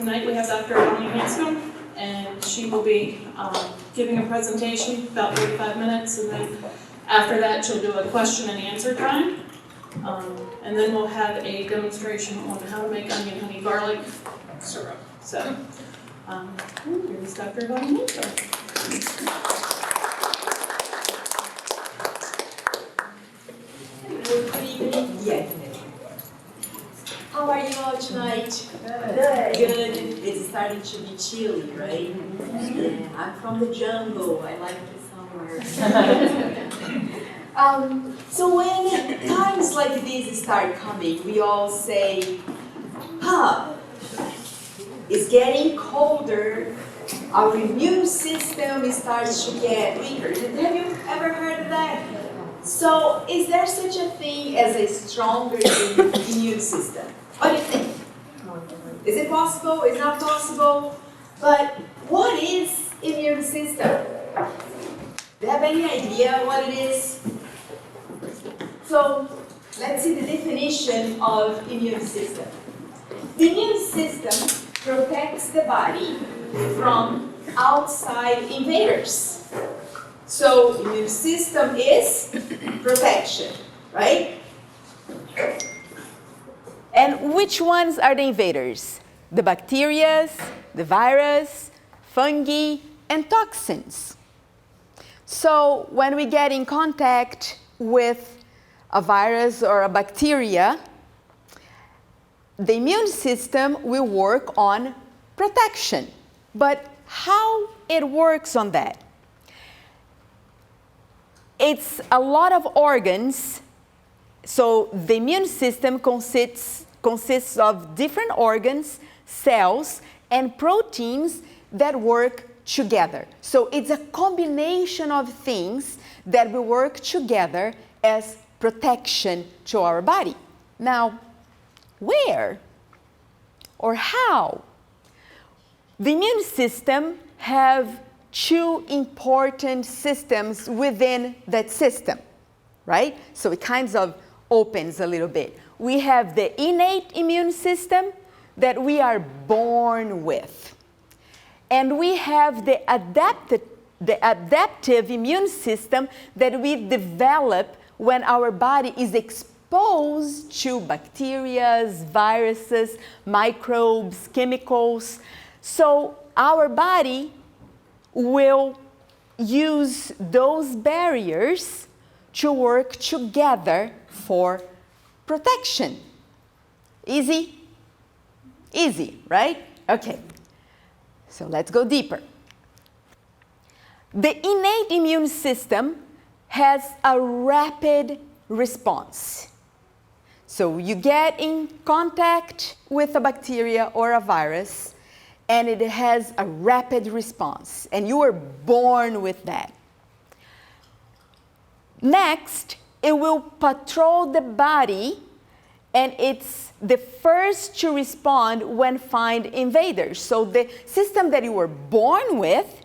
tonight we have Dr. Ivane Hanscom, and she will be giving a presentation, about 45 minutes, and then after that she'll do a question and answer time. And then we'll have a demonstration on how to make onion, honey, garlic syrup. So, here's Dr. Ivane Hanscom. Good evening. Yes. How are you all tonight? Good. Good. It's starting to be chilly, right? Yeah. I'm from the jungle. I like it somewhere. So when times like these start coming, we all say, it's getting colder. Our immune system starts to get weaker. Have you ever heard of that? So, is there such a thing as a stronger immune system? What do you think? Is it possible? Is it not possible? But what is immune system? Do you have any idea what it is? So, let's see the definition of immune system. The immune system protects the body from outside invaders. So, immune system is protection, right? And which ones are the invaders? The bacteria, the virus, fungi, and toxins. So when we get in contact with a virus or a bacteria, the immune system will work on protection. But how it works on that? It's a lot of organs. So the immune system consists of different organs, cells, and proteins that work together. So it's a combination of things that will work together as protection to our body. Now, where or how? The immune system have two important systems within that system, right? So it kind of opens a little bit. We have the innate immune system that we are born with. And we have the adaptive immune system that we develop when our body is exposed to bacteria, viruses, microbes, chemicals. So our body will use those barriers to work together for protection. Easy? Easy, right? Okay. So let's go deeper. The innate immune system has a rapid response. So you get in contact with a bacteria or a virus, and it has a rapid response, and you were born with that. Next, it will patrol the body, and it's the first to respond when find invaders. So the system that you were born with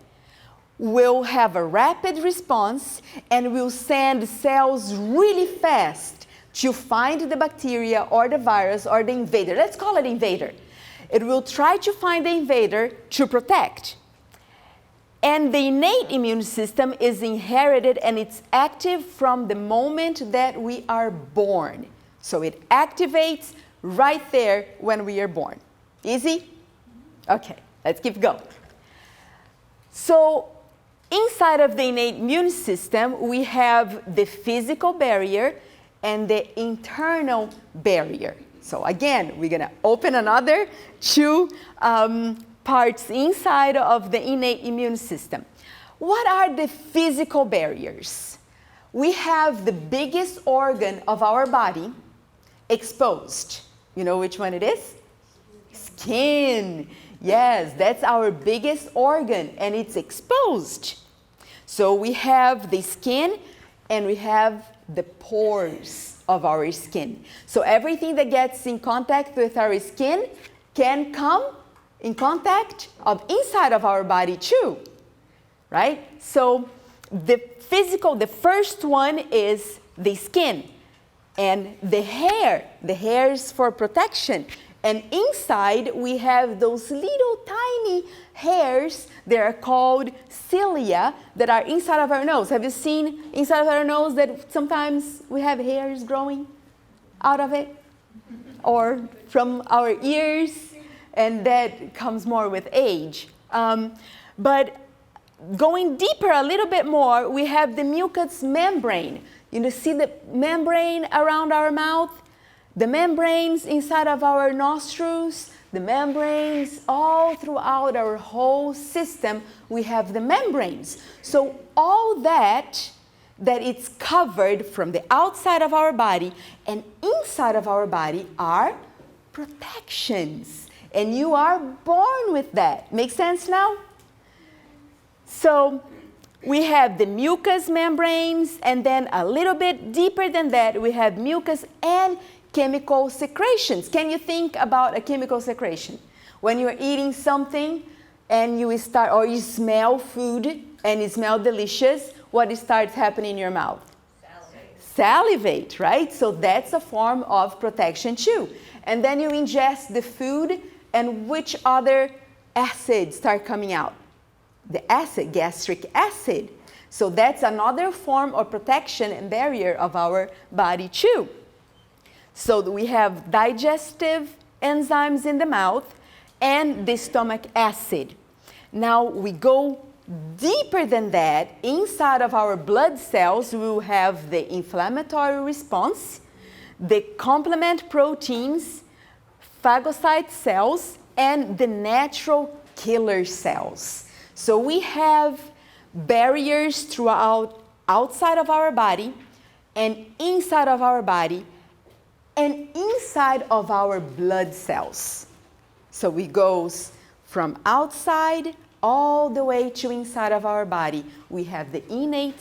will have a rapid response and will send cells really fast to find the bacteria or the virus or the invader. Let's call it invader. It will try to find the invader to protect. And the innate immune system is inherited and it's active from the moment that we are born. So it activates right there when we are born. Easy? Okay, let's keep going. So inside of the innate immune system, we have the physical barrier and the internal barrier. So again, we're going to open another two parts inside of the innate immune system. What are the physical barriers? We have the biggest organ of our body exposed. You know which one it is? Skin. Yes, that's our biggest organ, and it's exposed. So we have the skin, and we have the pores of our skin. So everything that gets in contact with our skin can come in contact of inside of our body too, right? So the first one is the skin, and the hairs for protection And inside, we have those little tiny hairs that are called cilia that are inside of our nose. Have you seen inside of our nose that sometimes we have hairs growing out of it? Or from our ears? And that comes more with age. But going deeper a little bit more, we have the mucous membrane. You see the membrane around our mouth? The membranes inside of our nostrils, the membranes all throughout our whole system, we have the membranes. So all that it's covered from the outside of our body and inside of our body are protections. And you are born with that. Make sense now? So we have the mucous membranes, and then a little bit deeper than that, we have mucus and chemical secretions. Can you think about a chemical secretion? When you're eating something and you start, or you smell food and it smells delicious, what starts happening in your mouth? Salivate, right? So that's a form of protection too. And then you ingest the food, and which other acids start coming out? The acid, gastric acid. So that's another form of protection and barrier of our body too. So we have digestive enzymes in the mouth and the stomach acid. Now we go deeper than that. Inside of our blood cells, we will have the inflammatory response, the complement proteins, phagocyte cells, and the natural killer cells. So we have barriers throughout outside of our body and inside of our body and inside of our blood cells. So we goes from outside all the way to inside of our body. We have the innate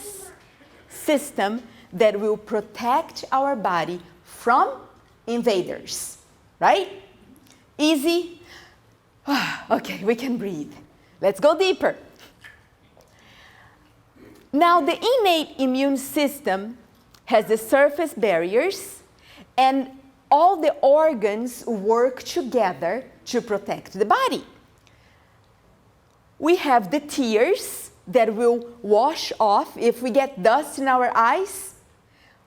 system that will protect our body from invaders, right? Easy? Okay, we can breathe. Let's go deeper. Now, the innate immune system has the surface barriers, and all the organs work together to protect the body. We have the tears that will wash off. If we get dust in our eyes,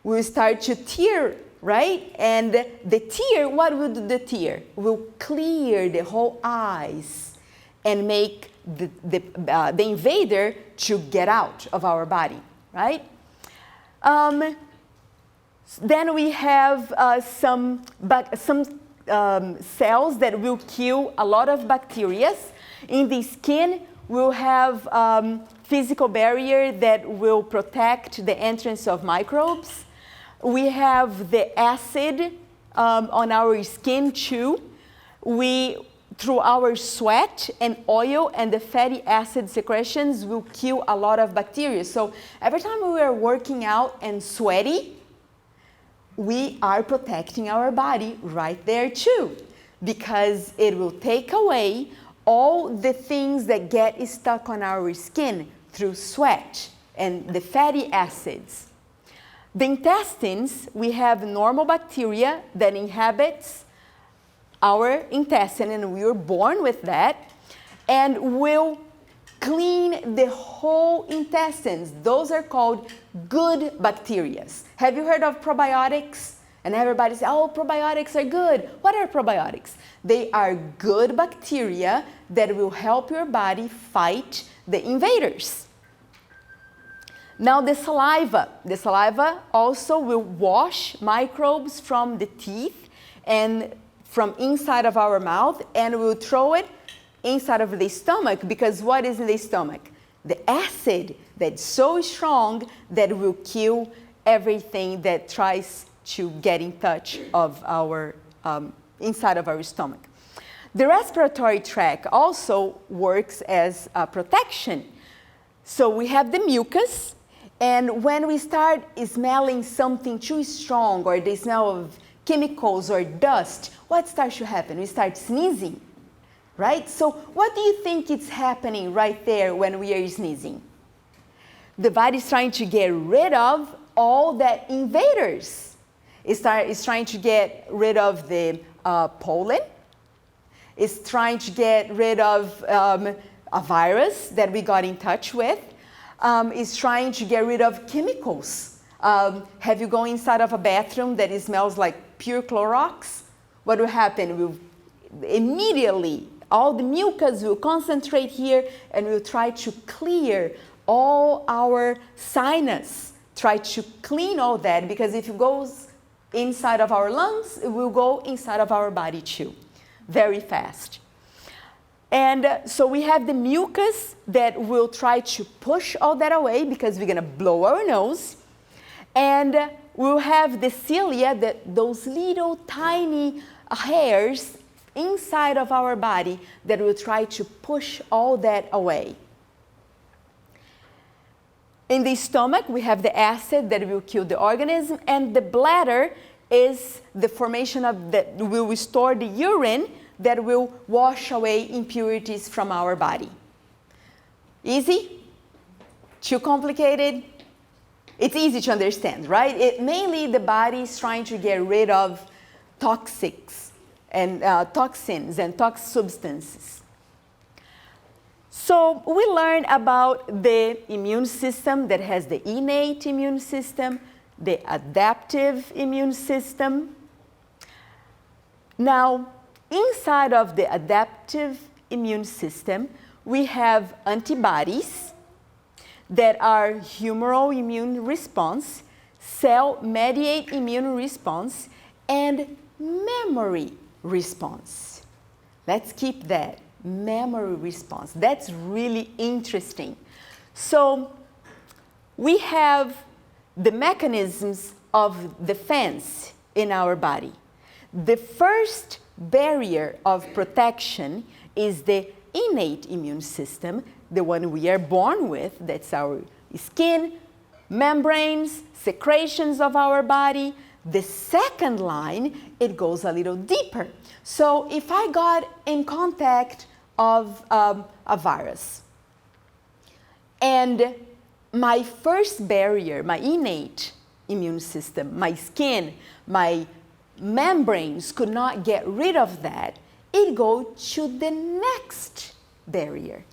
we'll start to tear, right? And the tear, what will do the tear? Will clear the whole eyes and make the invader to get out of our body, right? Then we have some cells that will kill a lot of bacteria. In the skin, we'll have physical barrier that will protect the entrance of microbes. We have the acid on our skin too. Through our sweat and oil and the fatty acid secretions will kill a lot of bacteria. So every time we are working out and sweaty, we are protecting our body right there too, because it will take away all the things that get stuck on our skin through sweat and the fatty acids. The intestines, we have normal bacteria that inhabits our intestine, and we were born with that, and will clean the whole intestines. Those are called good bacteria. Have you heard of probiotics? And everybody says, oh, probiotics are good. What are probiotics? They are good bacteria that will help your body fight the invaders. Now the saliva. The saliva also will wash microbes from the teeth and from inside of our mouth, and we'll throw it inside of the stomach, because what is in the stomach? The acid that's so strong that will kill everything that tries to get in touch of our inside of our stomach. The respiratory tract also works as a protection. So we have the mucus, and when we start smelling something too strong, or the smell of chemicals or dust, what starts to happen? We start sneezing, right? So what do you think is happening right there when we are sneezing? The body is trying to get rid of all the invaders. It's trying to get rid of the pollen, is trying to get rid of a virus that we got in touch with, is trying to get rid of chemicals. Have you gone inside of a bathroom that it smells like pure Clorox? What will happen? Immediately, all the mucus will concentrate here and we'll try to clear all our sinus, try to clean all that, because if it goes inside of our lungs, it will go inside of our body too, very fast. And so we have the mucus that will try to push all that away because we're going to blow our nose. And we'll have the cilia, those little tiny hairs inside of our body that will try to push all that away. In the stomach, we have the acid that will kill the organism, and the bladder is the formation of that will store the urine that will wash away impurities from our body. Easy? Too complicated? It's easy to understand, right? Mainly the body is trying to get rid of toxins and toxic substances. So we learned about the immune system that has the innate immune system, the adaptive immune system. Now, inside of the adaptive immune system, we have antibodies that are humoral immune response, cell-mediated immune response, and memory response. Let's keep that, memory response. That's really interesting. So we have the mechanisms of defense in our body. The first barrier of protection is the innate immune system, the one we are born with. That's our skin, membranes, secretions of our body. The second line, it goes a little deeper. So if I got in contact of a virus, and my first barrier, my innate immune system, my skin, my membranes could not get rid of that, it goes to the next barrier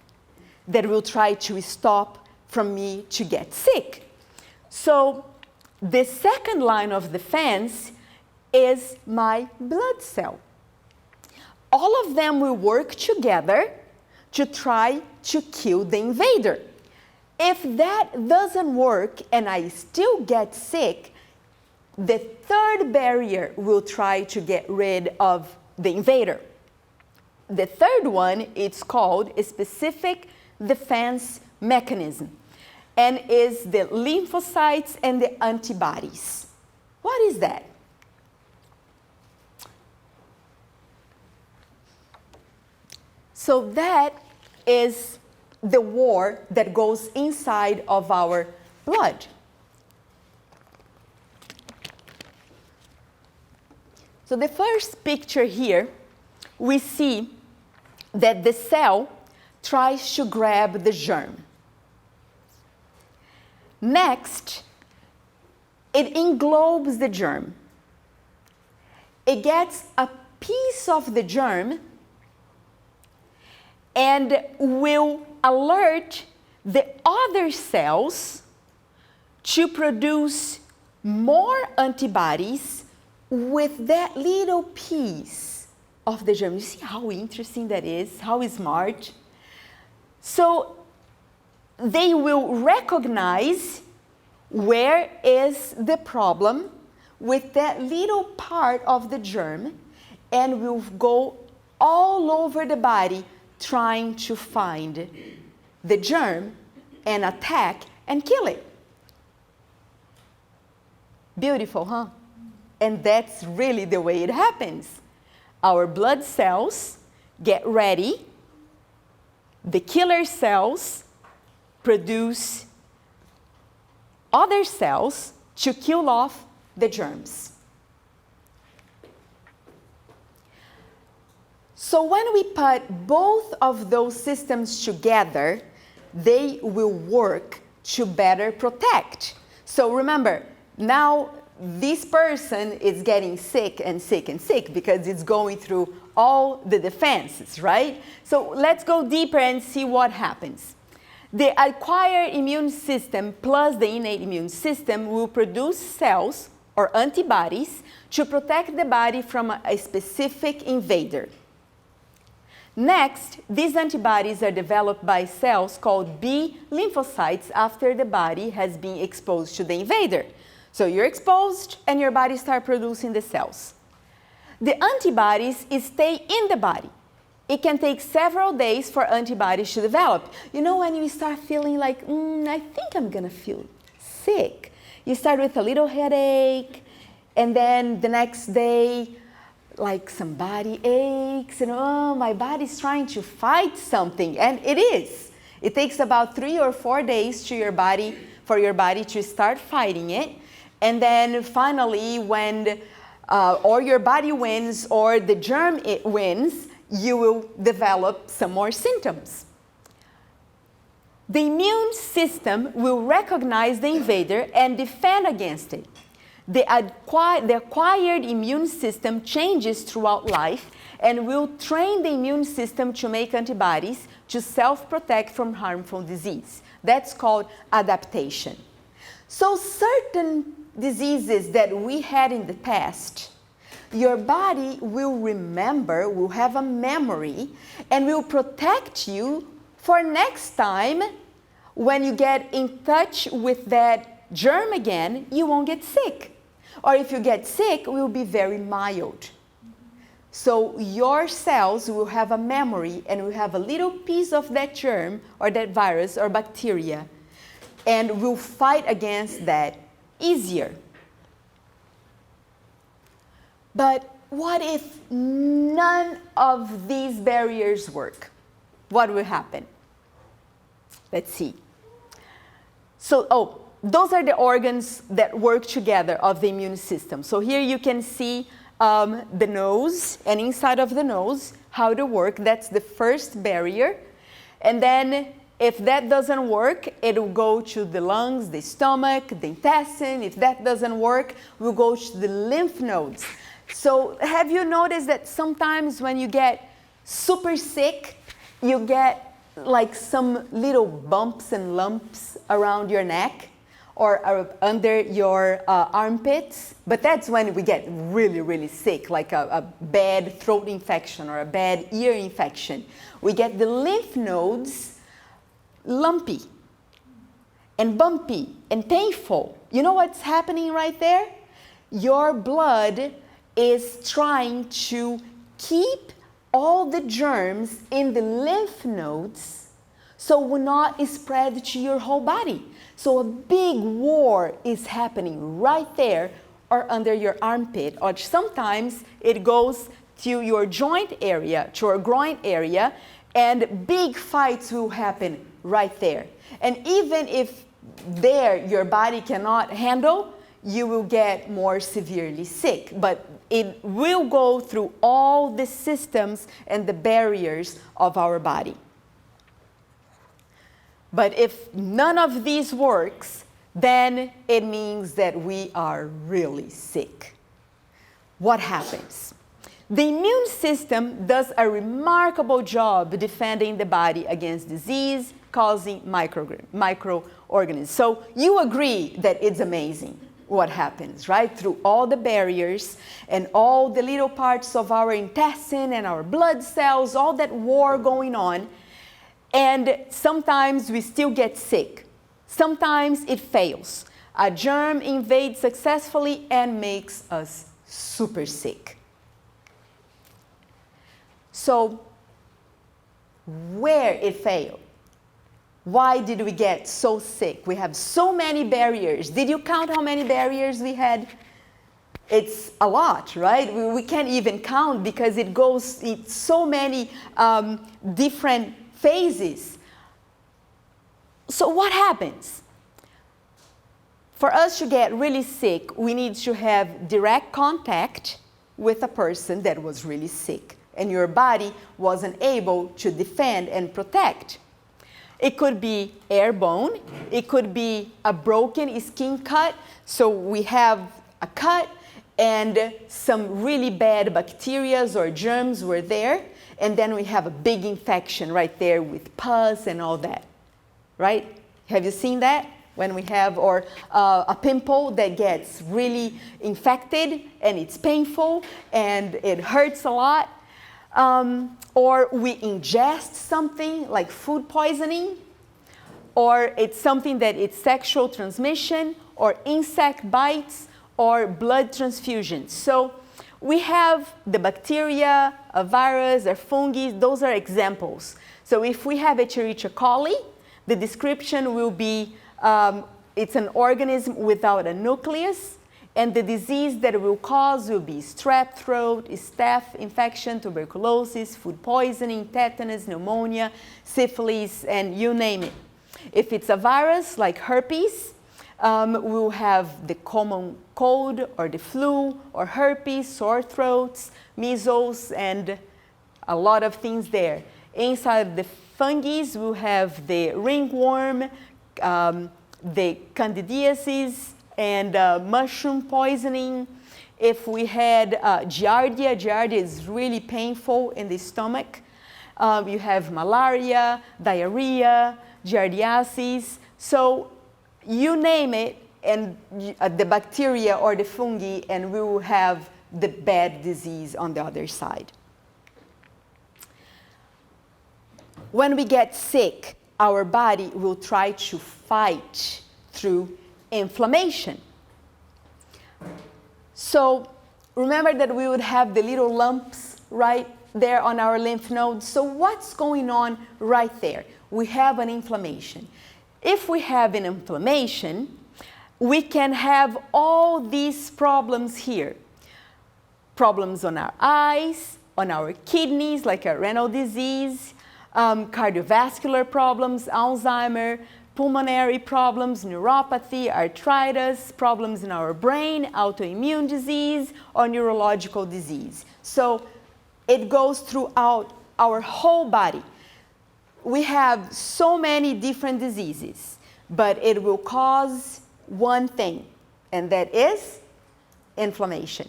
that will try to stop from me to get sick. So the second line of defense is my blood cell. All of them will work together to try to kill the invader. If that doesn't work and I still get sick, the third barrier will try to get rid of the invader. The third one, it's called a specific defense mechanism, and is the lymphocytes and the antibodies. What is that? So that is the war that goes inside of our blood. So the first picture here, we see that the cell tries to grab the germ. Next, it englobes the germ. It gets a piece of the germ and will alert the other cells to produce more antibodies with that little piece of the germ. You see how interesting that is, how smart? So they will recognize where is the problem with that little part of the germ and will go all over the body trying to find the germ and attack and kill it. Beautiful, huh? And that's really the way it happens. Our blood cells get ready. The killer cells produce other cells to kill off the germs. So when we put both of those systems together, they will work to better protect. So remember, now this person is getting sick and sick and sick because it's going through all the defenses, right? So let's go deeper and see what happens. The acquired immune system plus the innate immune system will produce cells or antibodies to protect the body from a specific invader. Next, these antibodies are developed by cells called B lymphocytes after the body has been exposed to the invader. So you're exposed and your body starts producing the cells. The antibodies stay in the body. It can take several days for antibodies to develop. You know when you start feeling like, I think I'm gonna feel sick. You start with a little headache, and then the next day, like some body aches, and my body's trying to fight something, and it is. It takes about 3 or 4 days for your body to start fighting it, and then finally when or your body wins or the germ wins, you will develop some more symptoms. The immune system will recognize the invader and defend against it. The acquired immune system changes throughout life and will train the immune system to make antibodies to self-protect from harmful disease. That's called adaptation. So certain diseases that we had in the past, your body will remember, will have a memory, and will protect you for next time when you get in touch with that germ again, you won't get sick. Or if you get sick, it will be very mild. So your cells will have a memory and will have a little piece of that germ or that virus or bacteria and will fight against that easier. But what if none of these barriers work? What will happen? Let's see. So, those are the organs that work together of the immune system. So here you can see the nose, and inside of the nose, how to work. That's the first barrier. And then if that doesn't work, it will go to the lungs, the stomach, the intestine. If that doesn't work, we'll go to the lymph nodes. So have you noticed that sometimes when you get super sick, you get like some little bumps and lumps around your neck or under your armpits? But that's when we get really, really sick, like a bad throat infection or a bad ear infection. We get the lymph nodes lumpy and bumpy and painful. You know what's happening right there? Your blood is trying to keep all the germs in the lymph nodes so it will not spread to your whole body. So a big war is happening right there or under your armpit, or sometimes it goes to your joint area, to your groin area, and big fights will happen right there. And even if there your body cannot handle, you will get more severely sick. But it will go through all the systems and the barriers of our body. But if none of these works, then it means that we are really sick. What happens? The immune system does a remarkable job defending the body against disease causing microorganisms. So you agree that it's amazing what happens, right? Through all the barriers and all the little parts of our intestine and our blood cells, all that war going on. And sometimes we still get sick. Sometimes it fails. A germ invades successfully and makes us super sick. So, where it failed? Why did we get so sick? We have so many barriers. Did you count how many barriers we had? It's a lot, right? We can't even count because it goes in so many different phases. So what happens? For us to get really sick, we need to have direct contact with a person that was really sick and your body wasn't able to defend and protect. It could be airborne, it could be a broken skin cut, so we have a cut and some really bad bacteria or germs were there, and then we have a big infection right there with pus and all that, right? Have you seen that? When we have, or a pimple that gets really infected and it's painful and it hurts a lot. Or we ingest something like food poisoning, or it's something that it's sexual transmission, or insect bites, or blood transfusions. So we have the bacteria, a virus, or fungi, those are examples. So if we have Escherichia coli, the description will be it's an organism without a nucleus, and the disease that it will cause will be strep throat, staph infection, tuberculosis, food poisoning, tetanus, pneumonia, syphilis, and you name it. If it's a virus like herpes, we'll have the common cold or the flu or herpes, sore throats, measles, and a lot of things there. Inside the fungi, we'll have the ringworm, the candidiasis, and mushroom poisoning. If we had giardia, giardia is really painful in the stomach. You have malaria, diarrhea, giardiasis. So you name it, and the bacteria or the fungi, and we will have the bad disease on the other side. When we get sick, our body will try to fight through inflammation. So remember that we would have the little lumps right there on our lymph nodes. So what's going on right there? We have an inflammation. If we have an inflammation, we can have all these problems here. Problems on our eyes, on our kidneys, like a renal disease, cardiovascular problems, Alzheimer, pulmonary problems, neuropathy, arthritis, problems in our brain, autoimmune disease, or neurological disease. So it goes throughout our whole body. We have so many different diseases, but it will cause one thing, and that is inflammation.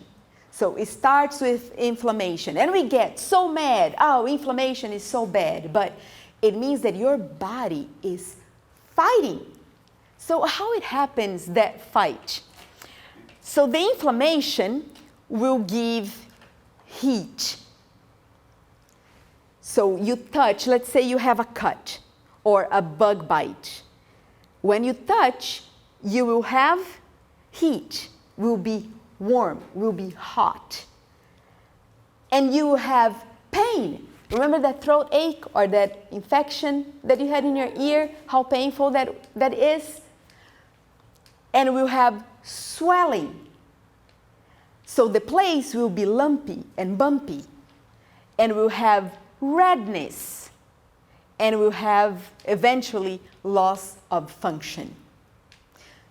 So it starts with inflammation, and we get so mad, oh, inflammation is so bad, but it means that your body is fighting. So how it happens, that fight? So the inflammation will give heat. So you touch, let's say you have a cut or a bug bite. When you touch, you will have heat, will be warm, will be hot. And you will have pain. Remember that throat ache or that infection that you had in your ear, how painful that is? And we'll have swelling. So the place will be lumpy and bumpy. And we'll have redness. And we'll have eventually loss of function.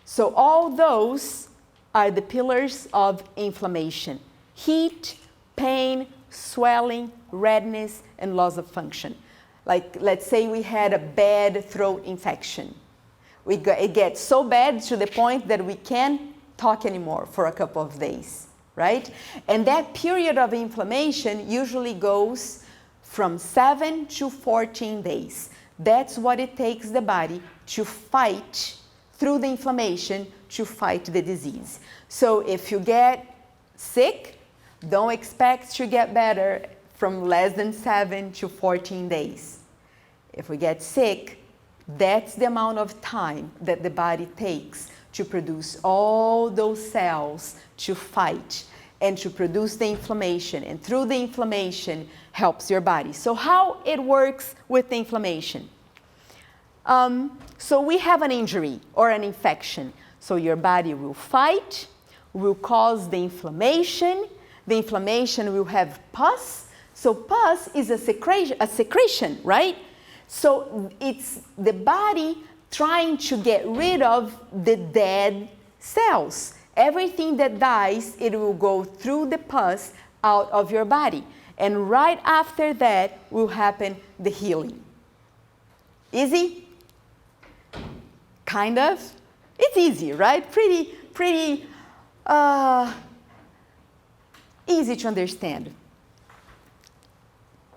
So all those are the pillars of inflammation: heat, pain, swelling, redness, and loss of function. Like, let's say we had a bad throat infection. It gets so bad to the point that we can't talk anymore for a couple of days, right? And that period of inflammation usually goes from 7 to 14 days. That's what it takes the body to fight through the inflammation, to fight the disease. So if you get sick, don't expect to get better from less than 7 to 14 days. If we get sick, that's the amount of time that the body takes to produce all those cells to fight and to produce the inflammation. And through the inflammation helps your body. So how it works with the inflammation? So we have an injury or an infection. So your body will fight, will cause the inflammation. The inflammation will have pus. So pus is a secretion, right? So it's the body trying to get rid of the dead cells. Everything that dies, it will go through the pus out of your body. And right after that will happen the healing. Easy? Kind of? It's easy, right? Pretty Easy to understand.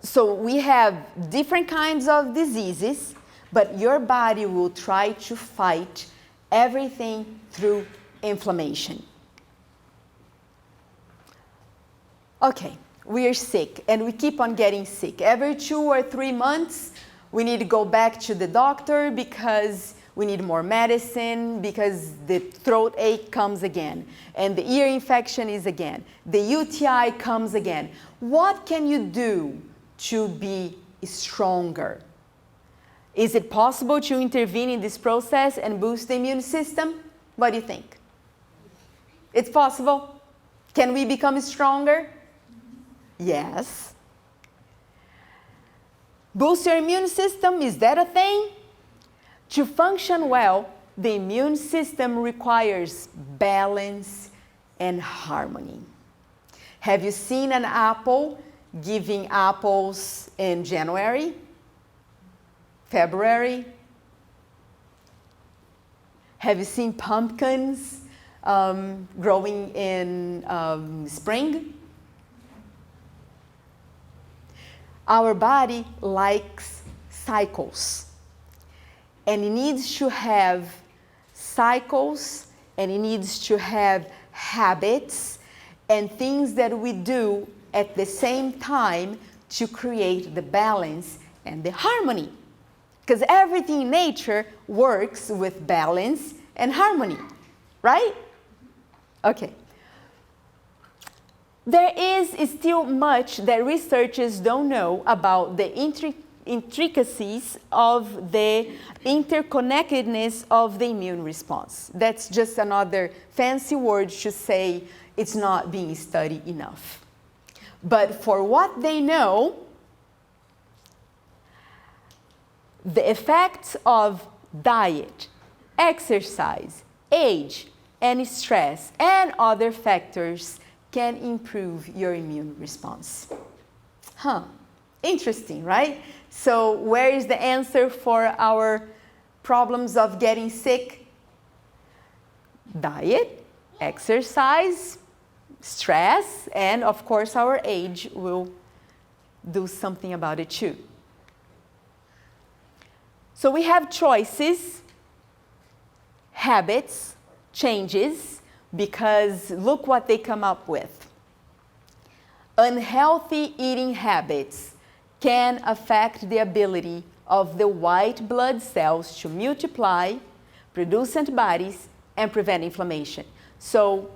So we have different kinds of diseases, but your body will try to fight everything through inflammation. Okay, we are sick and we keep on getting sick. Every 2 or 3 months, we need to go back to the doctor because we need more medicine, because the throat ache comes again, and the ear infection is again, the UTI comes again. What can you do to be stronger? Is it possible to intervene in this process and boost the immune system? What do you think? It's possible? Can we become stronger? Yes. Boost your immune system, is that a thing? To function well, the immune system requires balance and harmony. Have you seen an apple giving apples in January, February? Have you seen pumpkins growing in spring? Our body likes cycles, and it needs to have cycles, and it needs to have habits and things that we do at the same time to create the balance and the harmony. Because everything in nature works with balance and harmony, right? Okay. There is still much that researchers don't know about the intricacies of the interconnectedness of the immune response. That's just another fancy word to say it's not being studied enough. But for what they know, the effects of diet, exercise, age, and stress, and other factors can improve your immune response. Interesting, right? So where is the answer for our problems of getting sick? Diet, exercise, stress, and of course our age will do something about it too. So we have choices, habits, changes, because look what they come up with. Unhealthy eating habits can affect the ability of the white blood cells to multiply, produce antibodies, and prevent inflammation. So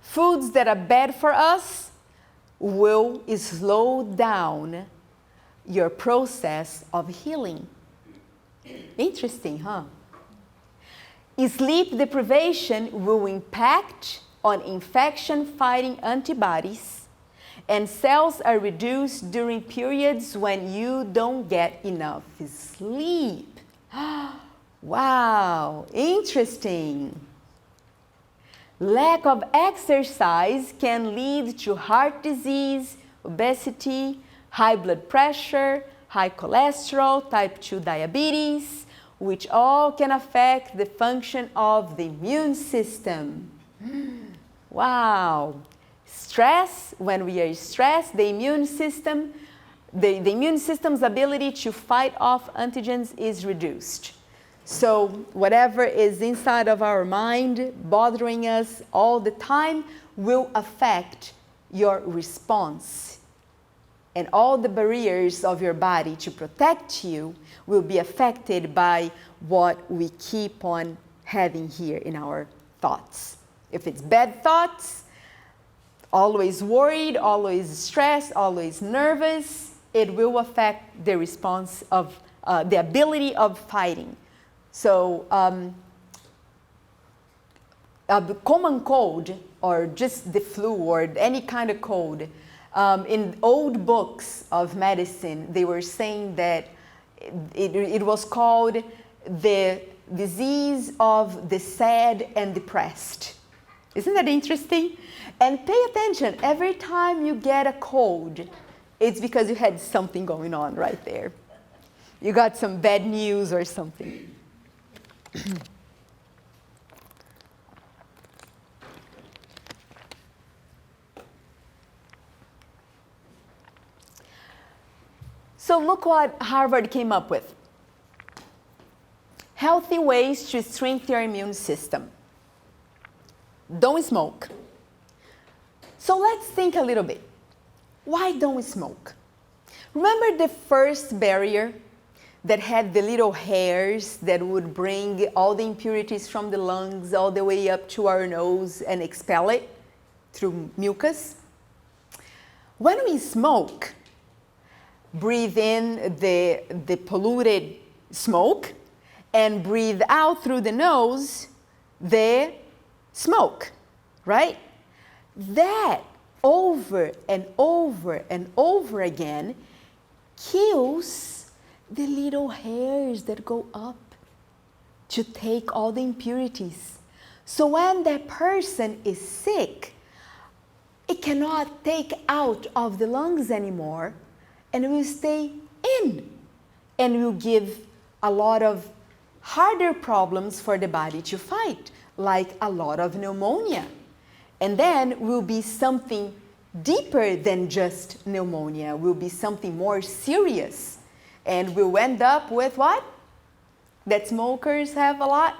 foods that are bad for us will slow down your process of healing. Interesting, huh? Sleep deprivation will impact on infection-fighting antibodies, and cells are reduced during periods when you don't get enough sleep. Wow, interesting. Lack of exercise can lead to heart disease, obesity, high blood pressure, high cholesterol, type 2 diabetes, which all can affect the function of the immune system. Wow. Stress, when we are stressed, the immune system, the immune system's ability to fight off antigens is reduced. So whatever is inside of our mind, bothering us all the time, will affect your response. And all the barriers of your body to protect you will be affected by what we keep on having here in our thoughts. If it's bad thoughts, always worried, always stressed, always nervous, it will affect the response of the ability of fighting. So the common cold, or just the flu, or any kind of cold, in old books of medicine, they were saying that it was called the disease of the sad and depressed. Isn't that interesting? And pay attention, every time you get a cold, it's because you had something going on right there. You got some bad news or something. So look what Harvard came up with. Healthy ways to strengthen your immune system. Don't smoke. So let's think a little bit. Why don't we smoke? Remember the first barrier that had the little hairs that would bring all the impurities from the lungs all the way up to our nose and expel it through mucus? When we smoke, breathe in the polluted smoke and breathe out through the nose the smoke, right? That over and over and over again kills the little hairs that go up to take all the impurities. So when that person is sick, it cannot take out of the lungs anymore and will stay in and will give a lot of harder problems for the body to fight, like a lot of pneumonia. And then will be something deeper than just pneumonia, will be something more serious. And we'll end up with what? That smokers have a lot?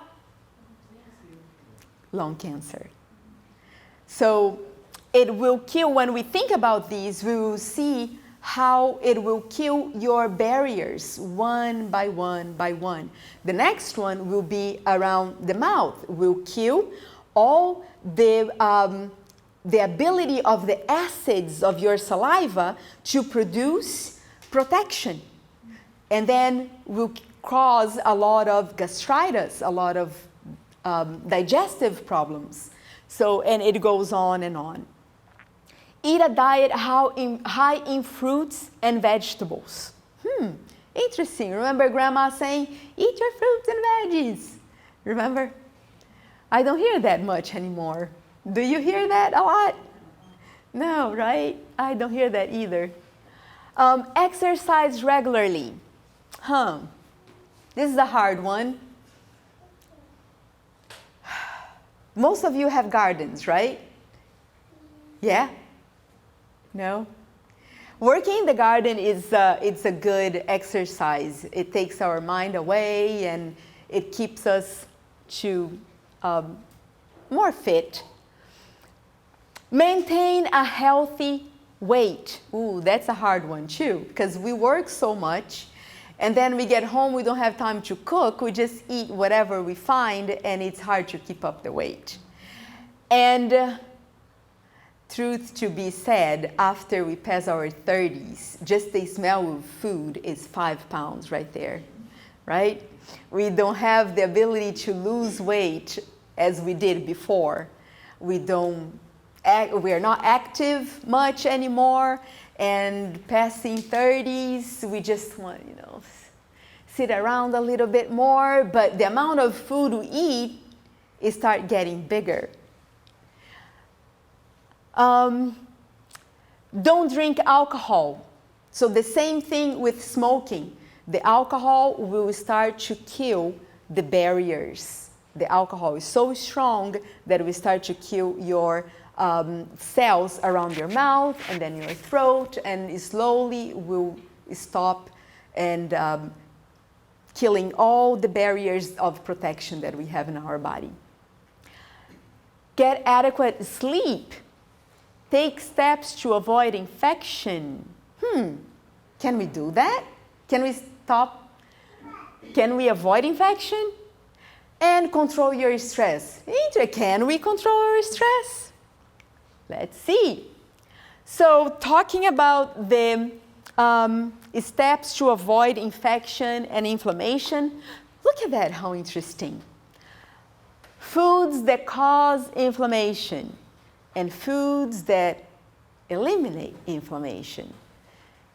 Lung cancer. So it will kill, when we think about these, we will see how it will kill your barriers one by one by one. The next one will be around the mouth, will kill all the ability of the acids of your saliva to produce protection. And then will cause a lot of gastritis, a lot of digestive problems. So, and it goes on and on. Eat a diet high in fruits and vegetables. Interesting. Remember grandma saying, eat your fruits and veggies. Remember? I don't hear that much anymore. Do you hear that a lot? No, right? I don't hear that either. Exercise regularly. This is a hard one. Most of you have gardens, right? Yeah? No? Working in the garden is it's a good exercise. It takes our mind away and it keeps us more fit. Maintain a healthy weight. Ooh, that's a hard one too, because we work so much and then we get home, we don't have time to cook, we just eat whatever we find and it's hard to keep up the weight. And truth to be said, after we pass our 30s, just the smell of food is 5 pounds right there, right? We don't have the ability to lose weight as we did before. We are not active much anymore, and passing 30s, we just want, sit around a little bit more, but the amount of food we eat is start getting bigger. Don't drink alcohol. So the same thing with smoking. The alcohol will start to kill the barriers. The alcohol is so strong that it will start to kill your cells around your mouth and then your throat, and it slowly will stop and killing all the barriers of protection that we have in our body. Get adequate sleep. Take steps to avoid infection. Can we do that? Can we stop? Can we avoid infection? And control your stress. Can we control our stress? Let's see. So talking about the steps to avoid infection and inflammation, look at that, how interesting. Foods that cause inflammation and foods that eliminate inflammation.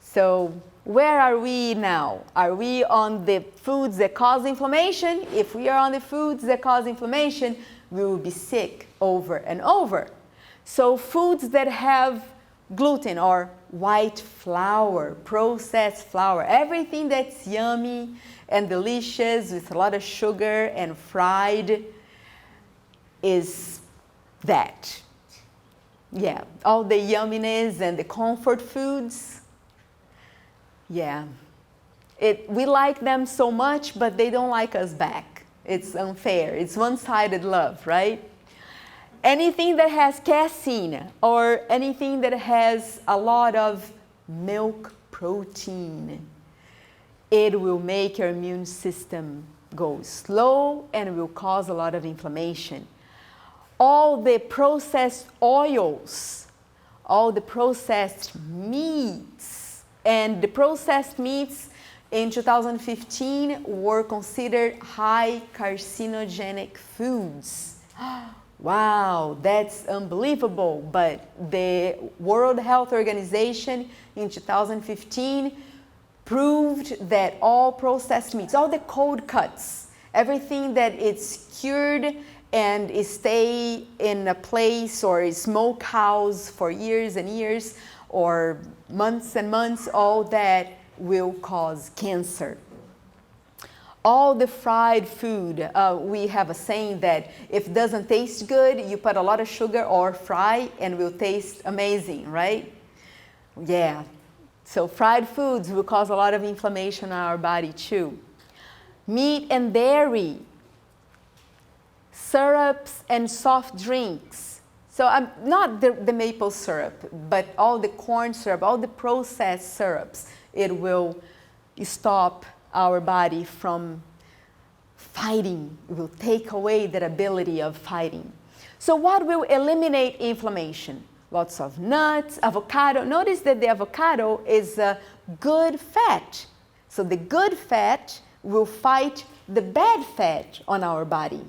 So where are we now? Are we on the foods that cause inflammation? If we are on the foods that cause inflammation, we will be sick over and over. So foods that have gluten or white flour, processed flour, everything that's yummy and delicious with a lot of sugar and fried is that. Yeah, all the yumminess and the comfort foods. Yeah. We like them so much, but they don't like us back. It's unfair. It's one-sided love, right? Anything that has casein or anything that has a lot of milk protein, it will make your immune system go slow and will cause a lot of inflammation. All the processed oils, all the processed meats, and the processed meats in 2015 were considered high carcinogenic foods. Wow, that's unbelievable. But the World Health Organization in 2015 proved that all processed meats, all the cold cuts, everything that is cured and stay in a place or a smokehouse for years and years or months and months, all that will cause cancer. All the fried food, we have a saying that if it doesn't taste good, you put a lot of sugar or fry and will taste amazing, right? Yeah. So fried foods will cause a lot of inflammation in our body too. Meat and dairy, syrups and soft drinks. So not the maple syrup, but all the corn syrup, all the processed syrups, it will stop our body from fighting. It will take away that ability of fighting. So what will eliminate inflammation? Lots of nuts, avocado. Notice that the avocado is a good fat. So the good fat will fight the bad fat on our body.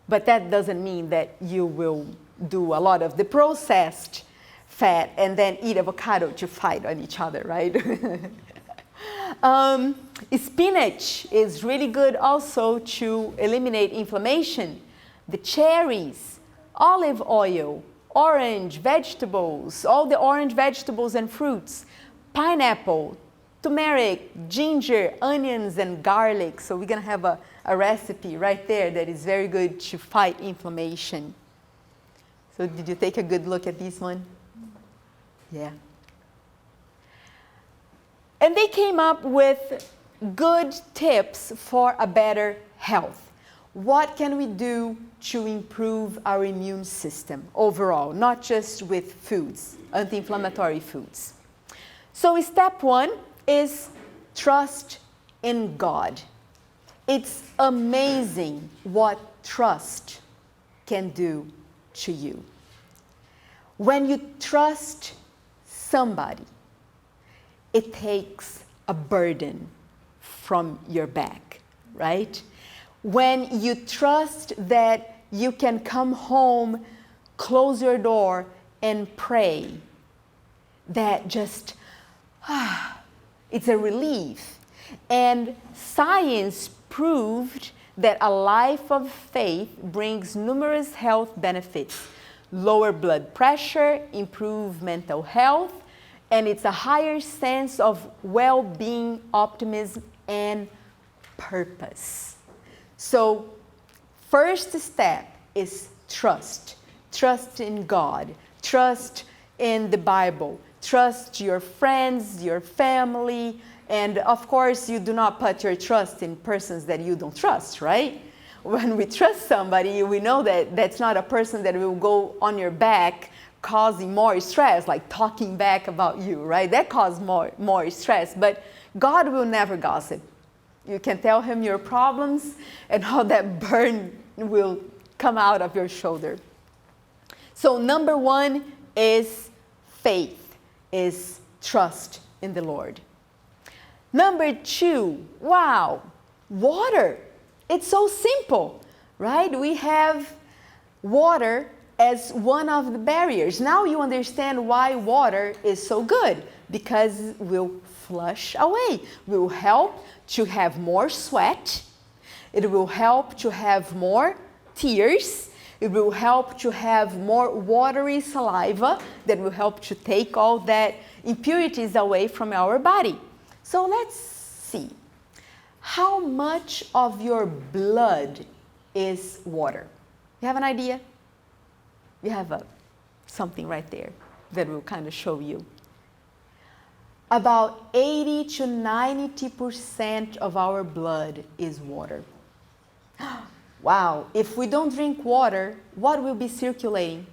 But that doesn't mean that you will do a lot of the processed fat and then eat avocado to fight on each other, right? Spinach is really good also to eliminate inflammation. The cherries, olive oil, orange vegetables, all the orange vegetables and fruits, pineapple, turmeric, ginger, onions, and garlic. So we're going to have a recipe right there that is very good to fight inflammation. So did you take a good look at this one? Yeah. And they came up with good tips for a better health. What can we do to improve our immune system overall, not just with foods, anti-inflammatory foods? So step one is trust in God. It's amazing what trust can do to you. When you trust somebody, it takes a burden from your back, right? When you trust that you can come home, close your door, and pray, that just, it's a relief. And science proved that a life of faith brings numerous health benefits. Lower blood pressure, improved mental health, and it's a higher sense of well-being, optimism, and purpose. So, first step is trust. Trust in God. Trust in the Bible. Trust your friends, your family, and of course, you do not put your trust in persons that you don't trust, right? When we trust somebody, we know that that's not a person that will go on your back causing more stress, like talking back about you, right? That causes more stress, but God will never gossip. You can tell him your problems and how that burn will come out of your shoulder. So number one is faith, is trust in the Lord. Number two, wow, water. It's so simple, right? We have water as one of the barriers. Now you understand why water is so good, because it will flush away. It will help to have more sweat. It will help to have more tears. It will help to have more watery saliva that will help to take all that impurities away from our body. So let's see. How much of your blood is water? You have an idea? You have something right there that will kind of show you. About 80 to 90% of our blood is water. Wow, if we don't drink water, what will be circulating?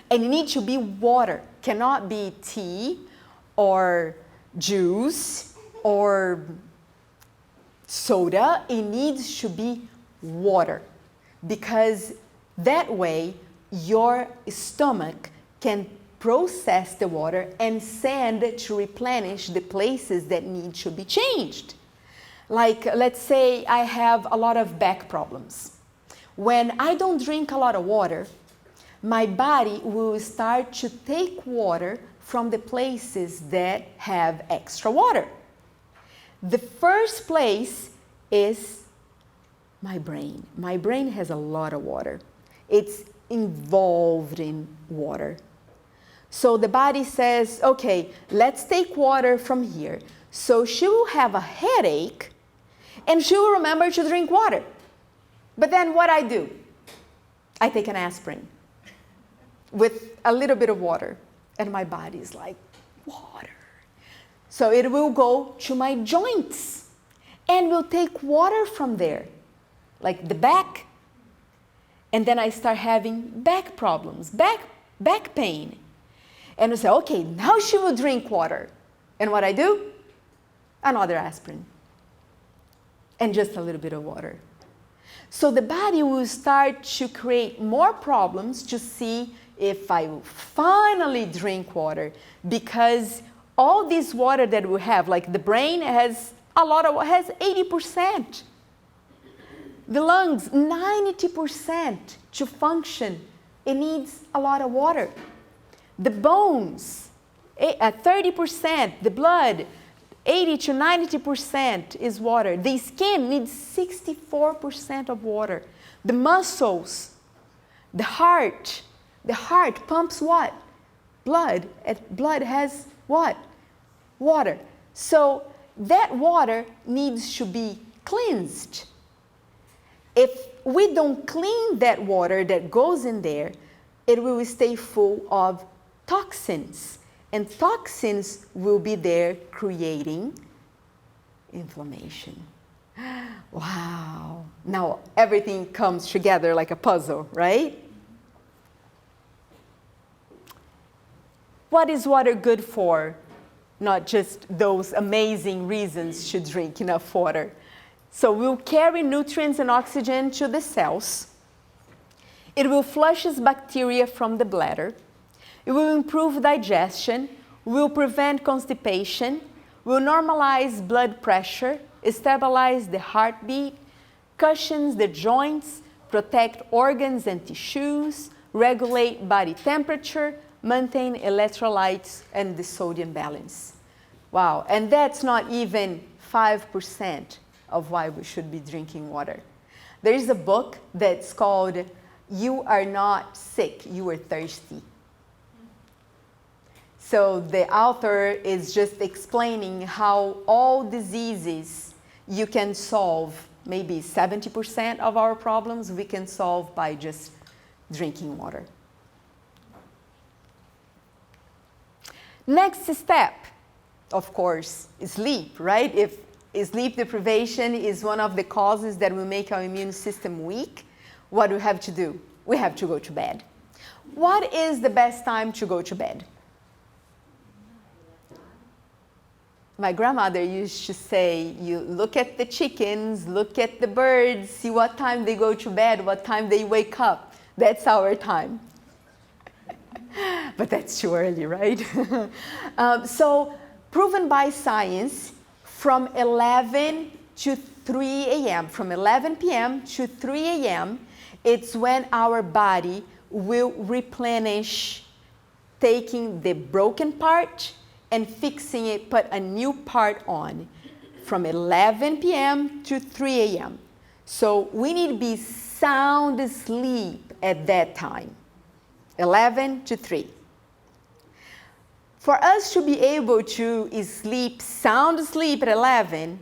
And it needs to be water, cannot be tea or juice or soda. It needs to be water, because that way your stomach can process the water and send to replenish the places that need to be changed. Like, let's say I have a lot of back problems. When I don't drink a lot of water, my body will start to take water from the places that have extra water. The first place is my brain. My brain has a lot of water. It's involved in water. So the body says, okay, let's take water from here. So she will have a headache and she will remember to drink water. But then what I do? I take an aspirin with a little bit of water, and my body is like, water. So it will go to my joints and will take water from there, like the back. And then I start having back problems, back pain. And I say, okay, now she will drink water. And what I do? Another aspirin. And just a little bit of water. So the body will start to create more problems to see if I will finally drink water, because all this water that we have, like the brain has a lot of, has 80%. The lungs, 90% to function, it needs a lot of water. The bones, 30%, the blood, 80 to 90% is water. The skin needs 64% of water. The muscles, the heart pumps what? Blood. And blood has what? Water. So that water needs to be cleansed. If we don't clean that water that goes in there, it will stay full of toxins. And toxins will be there creating inflammation. Wow. Now everything comes together like a puzzle, right? What is water good for? Not just those amazing reasons to drink enough water. So we'll carry nutrients and oxygen to the cells. It will flush bacteria from the bladder. It will improve digestion, will prevent constipation, will normalize blood pressure, stabilize the heartbeat, cushions the joints, protect organs and tissues, regulate body temperature, maintain electrolytes and the sodium balance. Wow, and that's not even 5% of why we should be drinking water. There is a book that's called You Are Not Sick, You Are Thirsty. So the author is just explaining how all diseases you can solve, maybe 70% of our problems we can solve by just drinking water. Next step, of course, is sleep, right? If sleep deprivation is one of the causes that will make our immune system weak, what do we have to do? We have to go to bed. What is the best time to go to bed? My grandmother used to say, you look at the chickens, look at the birds, see what time they go to bed, what time they wake up. That's our time. But that's too early, right? So, proven by science, from 11 to 3 a.m., from 11 p.m. to 3 a.m., it's when our body will replenish, taking the broken part and fixing it, put a new part on, from 11 p.m. to 3 a.m. So we need to be sound asleep at that time, 11 to 3. For us to be able to sleep, sound asleep at 11,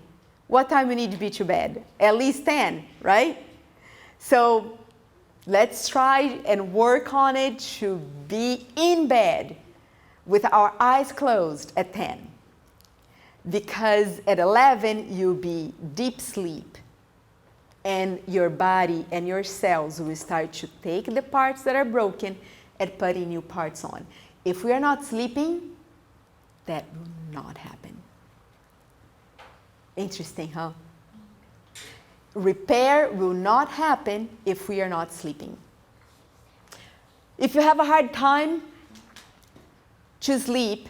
what time we need to be to bed? At least 10, right? So let's try and work on it to be in bed with our eyes closed at 10. Because at 11, you'll be deep sleep. And your body and your cells will start to take the parts that are broken and putting new parts on. If we are not sleeping, that will not happen. Interesting, huh? Repair will not happen if we are not sleeping. If you have a hard time to sleep,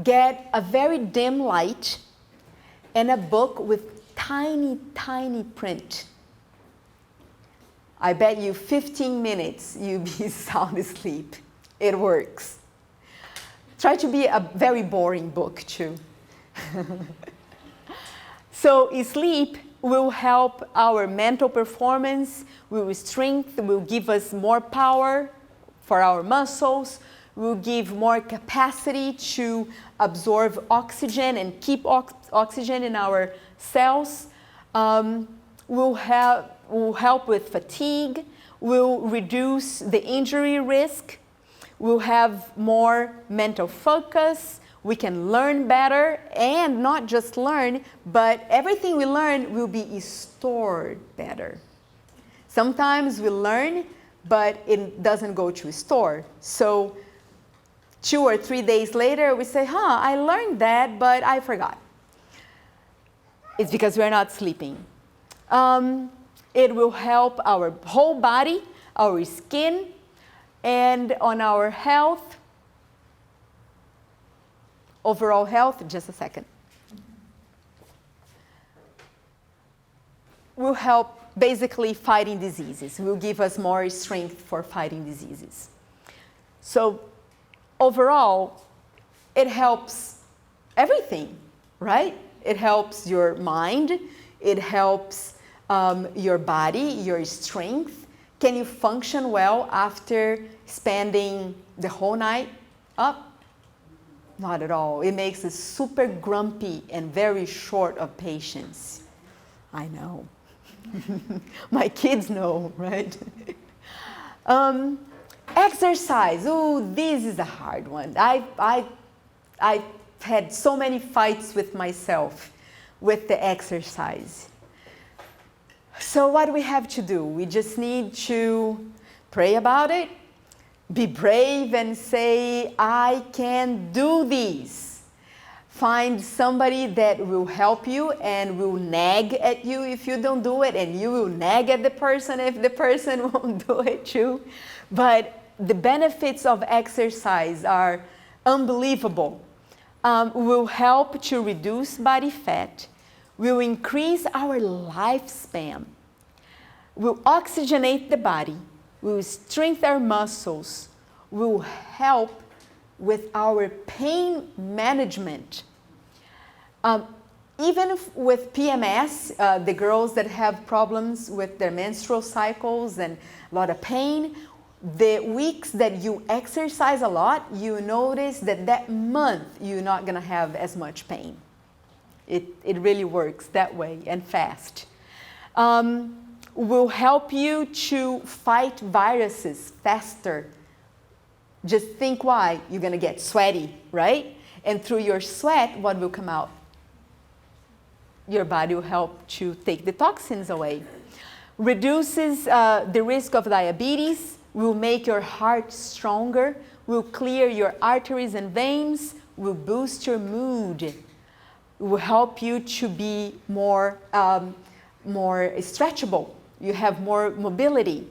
get a very dim light and a book with tiny, tiny print. I bet you 15 minutes you'll be sound asleep. It works. Try to be a very boring book too. So sleep will help our mental performance, will strengthen, will give us more power for our muscles, will give more capacity to absorb oxygen and keep oxygen in our cells, will help with fatigue, will reduce the injury risk, will have more mental focus, we can learn better, and not just learn, but everything we learn will be stored better. Sometimes we learn, but it doesn't go to store. So 2 or 3 days later, we say, I learned that, but I forgot. It's because we're not sleeping. It will help our whole body, our skin, and on our health, overall health. Just a second. Will help basically fighting diseases. Will give us more strength for fighting diseases. So overall, it helps everything, right? It helps your mind. It helps your body, your strength. Can you function well after spending the whole night up? Not at all. It makes us super grumpy and very short of patience. I know. My kids know, right? Exercise. Oh, this is a hard one. I've had so many fights with myself with the exercise. So what do we have to do? We just need to pray about it, be brave and say, I can do this. Find somebody that will help you and will nag at you if you don't do it, and you will nag at the person if the person won't do it too. But the benefits of exercise are unbelievable. Will help to reduce body fat, will increase our lifespan, will oxygenate the body, will strengthen our muscles, will help with our pain management. Even with PMS, the girls that have problems with their menstrual cycles and a lot of pain, the weeks that you exercise a lot, you notice that that month you're not going to have as much pain. It really works that way and fast. Will help you to fight viruses faster. Just think why. You're going to get sweaty, right? And through your sweat, what will come out? Your body will help to take the toxins away. Reduces the risk of diabetes, will make your heart stronger, will clear your arteries and veins, will boost your mood, will help you to be more stretchable. You have more mobility.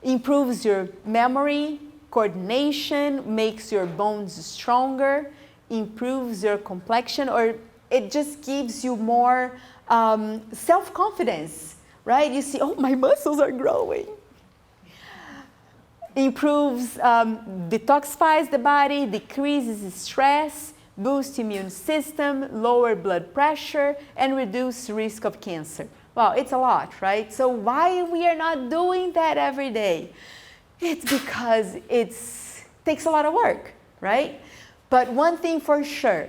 Improves your memory, coordination, makes your bones stronger, improves your complexion, or it just gives you more self-confidence, right? You see, oh, my muscles are growing. Improves, detoxifies the body, decreases stress, boosts immune system, lower blood pressure, and reduce risk of cancer. Well, it's a lot, right? So why we are not doing that every day? It's because it takes a lot of work, right? But one thing for sure,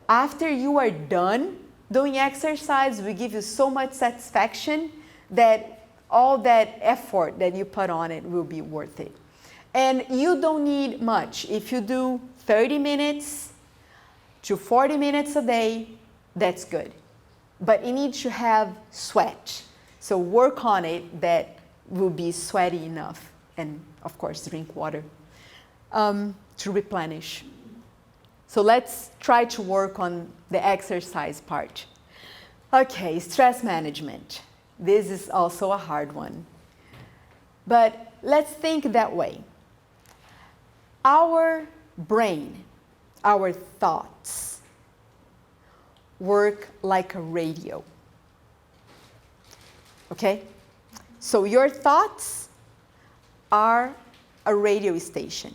after you are done doing exercise, we give you so much satisfaction that all that effort that you put on it will be worth it. And you don't need much. If you do 30 minutes to 40 minutes a day, that's good. But you need to have sweat. So work on it that will be sweaty enough. And of course, drink water to replenish. So let's try to work on the exercise part. Okay, stress management. This is also a hard one. But let's think that way. Our brain, our thoughts, work like a radio. Okay? So your thoughts are a radio station.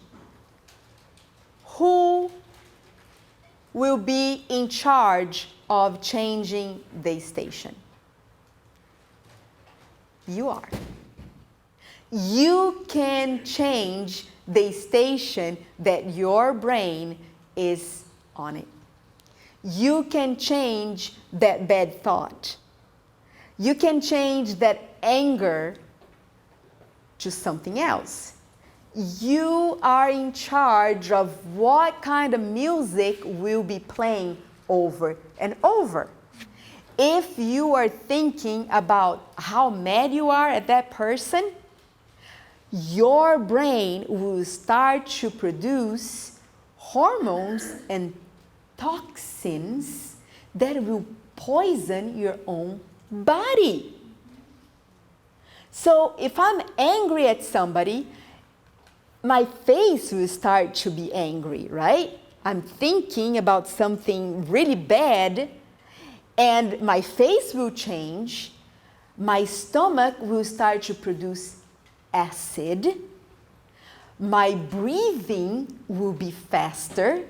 Who will be in charge of changing the station? You are. You can change the station that your brain is on it. You can change that bad thought. You can change that anger to something else. You are in charge of what kind of music will be playing over and over. If you are thinking about how mad you are at that person, your brain will start to produce hormones and toxins that will poison your own body. So if I'm angry at somebody, my face will start to be angry, right? I'm thinking about something really bad, and my face will change. My stomach will start to produce acid. My breathing will be faster.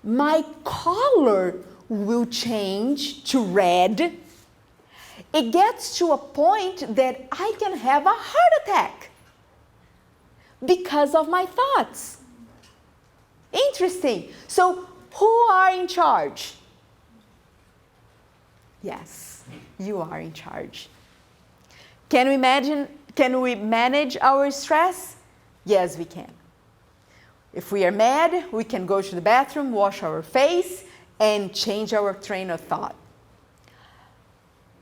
My color will change to red. It gets to a point that I can have a heart attack because of my thoughts. Interesting. So who are in charge? Yes, you are in charge. Can we manage our stress? Yes, we can. If we are mad, we can go to the bathroom, wash our face, and change our train of thought.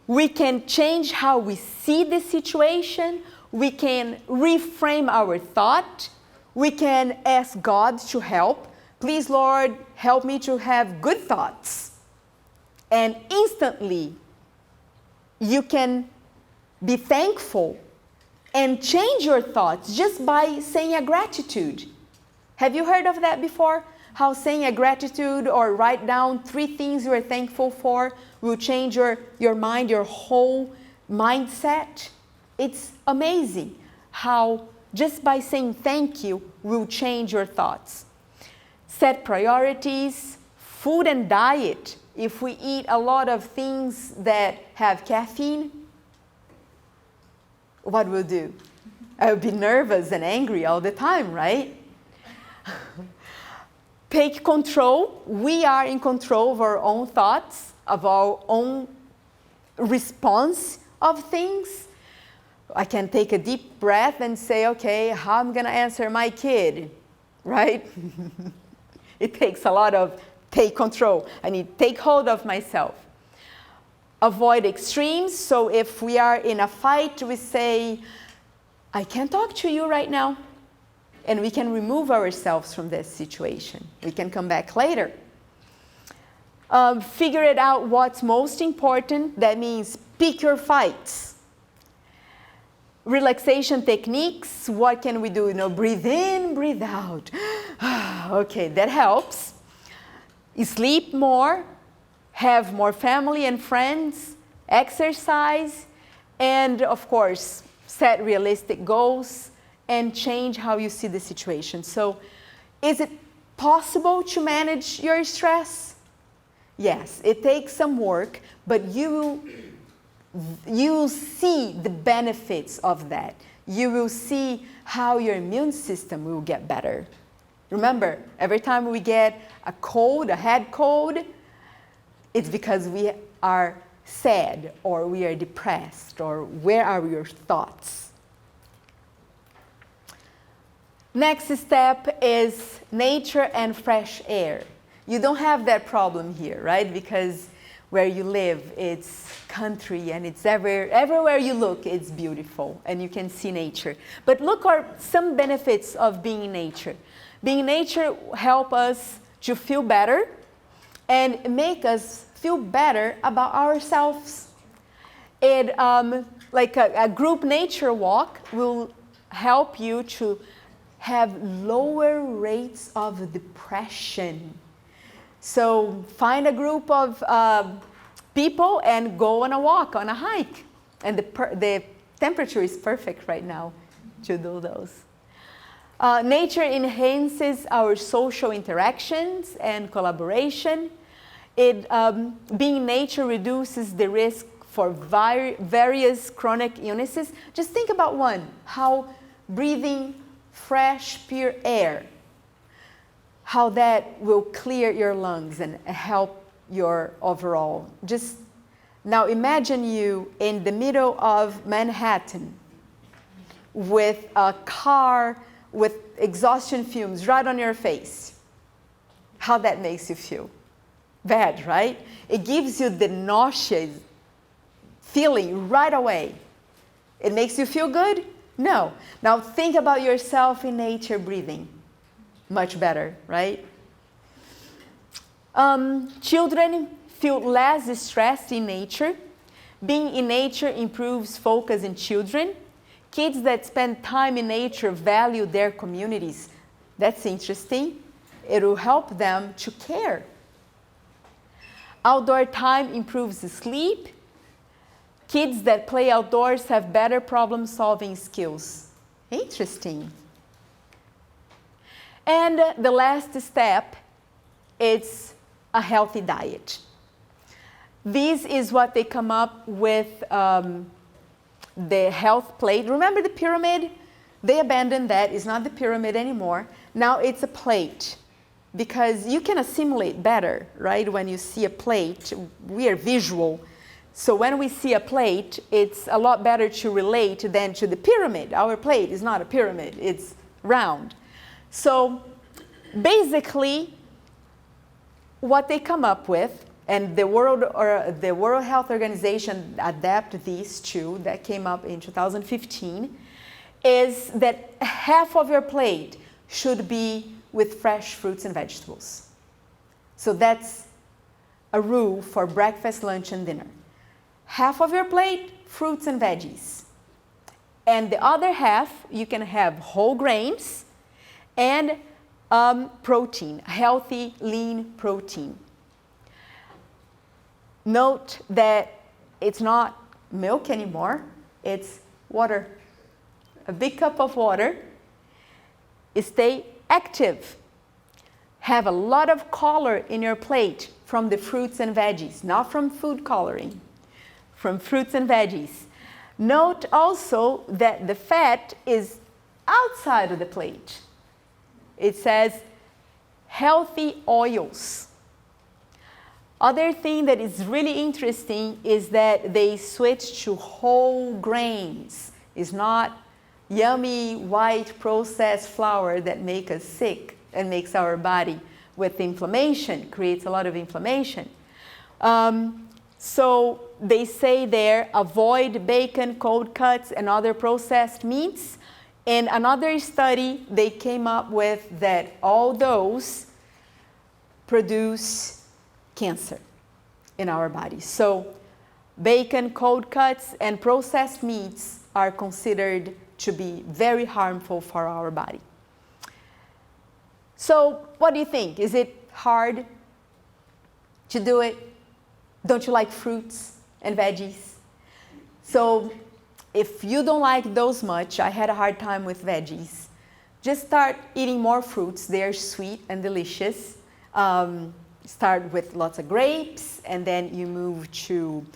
We can change how we see the situation. We can reframe our thought. We can ask God to help. Please, Lord, help me to have good thoughts. And instantly, you can be thankful and change your thoughts just by saying a gratitude. Have you heard of that before? How saying a gratitude or write down 3 things you are thankful for will change your mind, your whole mindset? It's amazing how just by saying thank you will change your thoughts. Set priorities, food and diet. If we eat a lot of things that have caffeine, what we'll do? I'll be nervous and angry all the time, right? Take control. We are in control of our own thoughts, of our own response of things. I can take a deep breath and say, okay, how I'm going to answer my kid, right? It takes a lot of take control. I need to take hold of myself. Avoid extremes. So if we are in a fight, we say, I can't talk to you right now. And we can remove ourselves from this situation. We can come back later. Figure it out what's most important. That means pick your fights. Relaxation techniques. What can we do? Breathe in, breathe out. Okay, that helps. Sleep more. Have more family and friends. Exercise. And of course, set realistic goals and change how you see the situation. So, is it possible to manage your stress? Yes, it takes some work, but you will see the benefits of that. You will see how your immune system will get better. Remember, every time we get a cold, a head cold, it's because we are sad or we are depressed or where are your thoughts? Next step is nature and fresh air. You don't have that problem here, right? Because where you live, it's country and it's everywhere you look, it's beautiful and you can see nature. But look at some benefits of being in nature. Being in nature help us to feel better and make us feel better about ourselves. It, like a group nature walk will help you to have lower rates of depression. So find a group of people and go on a walk, on a hike. And the temperature is perfect right now to do those. Nature enhances our social interactions and collaboration. Being in nature reduces the risk for various chronic illnesses. Just think about one, how breathing fresh, pure air, how that will clear your lungs and help your overall. Just now imagine you in the middle of Manhattan with a car with exhaustion fumes right on your face. How that makes you feel. Bad, right? It gives you the nauseous feeling right away. It makes you feel good? No. Now think about yourself in nature breathing. Much better, right? Children feel less stressed in nature. Being in nature improves focus in children. Kids that spend time in nature value their communities. That's interesting. It will help them to care. Outdoor time improves sleep. Kids that play outdoors have better problem-solving skills. Interesting. And the last step is a healthy diet. This is what they come up with the health plate. Remember the pyramid? They abandoned that. It's not the pyramid anymore. Now it's a plate because you can assimilate better, right? When you see a plate, we are visual. So when we see a plate, it's a lot better to relate than to the pyramid. Our plate is not a pyramid, it's round. So basically, what they come up with, and the World Health Organization adapted these two, that came up in 2015, is that half of your plate should be with fresh fruits and vegetables. So that's a rule for breakfast, lunch, and dinner. Half of your plate, fruits and veggies. And the other half, you can have whole grains and protein, healthy, lean protein. Note that it's not milk anymore, it's water. A big cup of water. Stay active. Have a lot of color in your plate from the fruits and veggies, not from food coloring, from fruits and veggies. Note also that the fat is outside of the plate. It says healthy oils. Other thing that is really interesting is that they switch to whole grains. It's not yummy white processed flour that make us sick and makes our body with inflammation, creates a lot of inflammation. So they say there, avoid bacon, cold cuts, and other processed meats. In another study, they came up with that all those produce cancer in our bodies. So bacon, cold cuts, and processed meats are considered to be very harmful for our body. So what do you think? Is it hard to do it? Don't you like fruits and veggies? So if you don't like those much, I had a hard time with veggies. Just start eating more fruits. They're sweet and delicious. Start with lots of grapes, and then you move to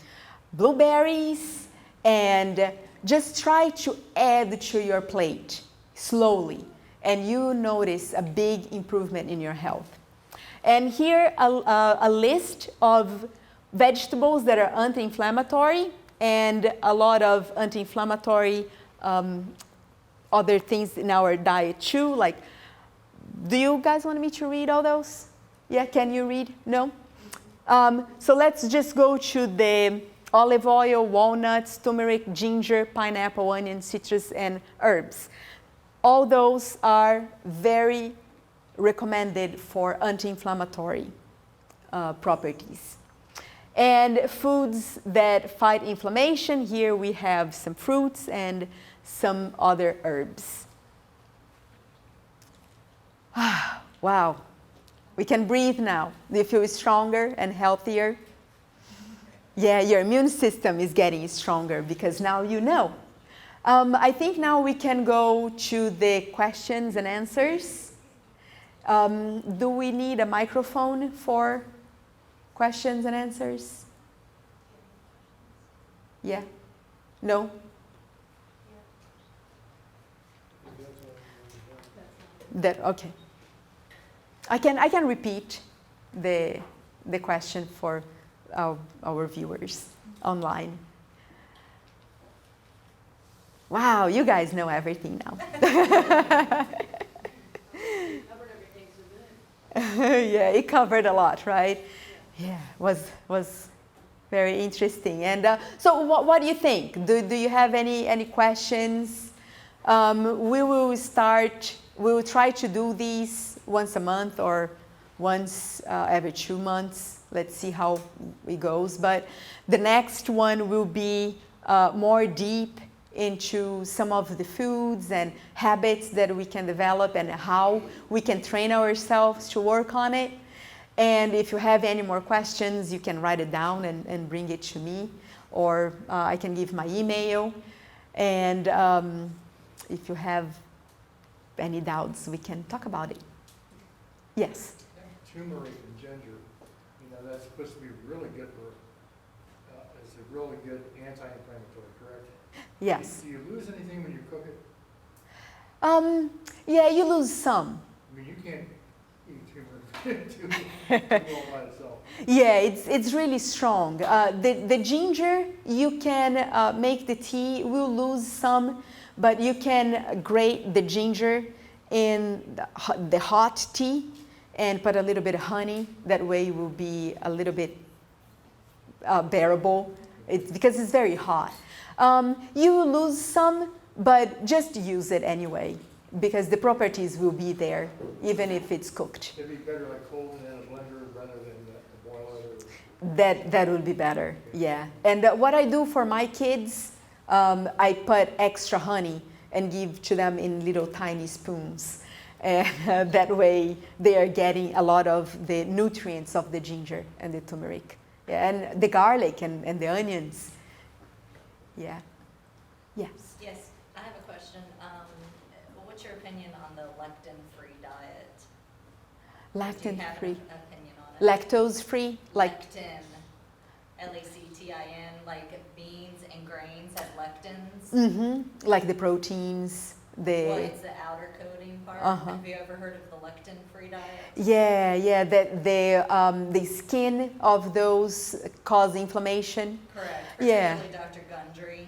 blueberries, and just try to add to your plate slowly, and you notice a big improvement in your health. And here a list of vegetables that are anti-inflammatory, and a lot of anti-inflammatory other things in our diet too. Like, do you guys want me to read all those? Yeah, can you read? No? So let's just go to the olive oil, walnuts, turmeric, ginger, pineapple, onion, citrus, and herbs. All those are very recommended for anti-inflammatory properties. And foods that fight inflammation, here we have some fruits and some other herbs. Wow, we can breathe now. Do you feel stronger and healthier? Yeah, your immune system is getting stronger because now you know. I think now we can go to the questions and answers. Do we need a microphone for questions and answers? Yeah? No? That, okay. I can repeat the question for our viewers online. Wow, you guys know everything now. Yeah, it covered a lot, right? Yeah, was very interesting. And so what do you think? Do you have any questions? We will try to do these once a month or once every 2 months. Let's see how it goes. But the next one will be more deep into some of the foods and habits that we can develop and how we can train ourselves to work on it. And if you have any more questions, you can write it down and bring it to me, or I can give my email. And if you have any doubts, we can talk about it. Yes? Turmeric and ginger, that's supposed to be really good for, it's a really good anti-inflammatory, correct? Yes. Do you lose anything when you cook it? Yeah, you lose some. I mean, you can't eat turmeric too well by itself. Yeah, it's really strong. The ginger, you can make the tea, will lose some, but you can grate the ginger in the hot tea and put a little bit of honey. That way it will be a little bit bearable. Because it's very hot. You lose some, but just use it anyway, because the properties will be there, even if it's cooked. It'd be better like cold in a blender rather than boil it? That would be better, yeah. And what I do for my kids, I put extra honey and give to them in little tiny spoons. And that way they are getting a lot of the nutrients of the ginger and the turmeric. Yeah, and the garlic and the onions. Yeah. Yes. Yes, I have a question. What's your opinion on the lectin-free diet? Lectin-free. Do you have an opinion on it? Lactose-free? Lectin, Lectin, like beans and grains have lectins. Mm-hmm. Like the proteins, Well, it's the outer coating part. Have you ever heard of the lectin-free diet? Yeah, the skin of those cause inflammation. Correct. Yeah. Particularly Dr. Gundry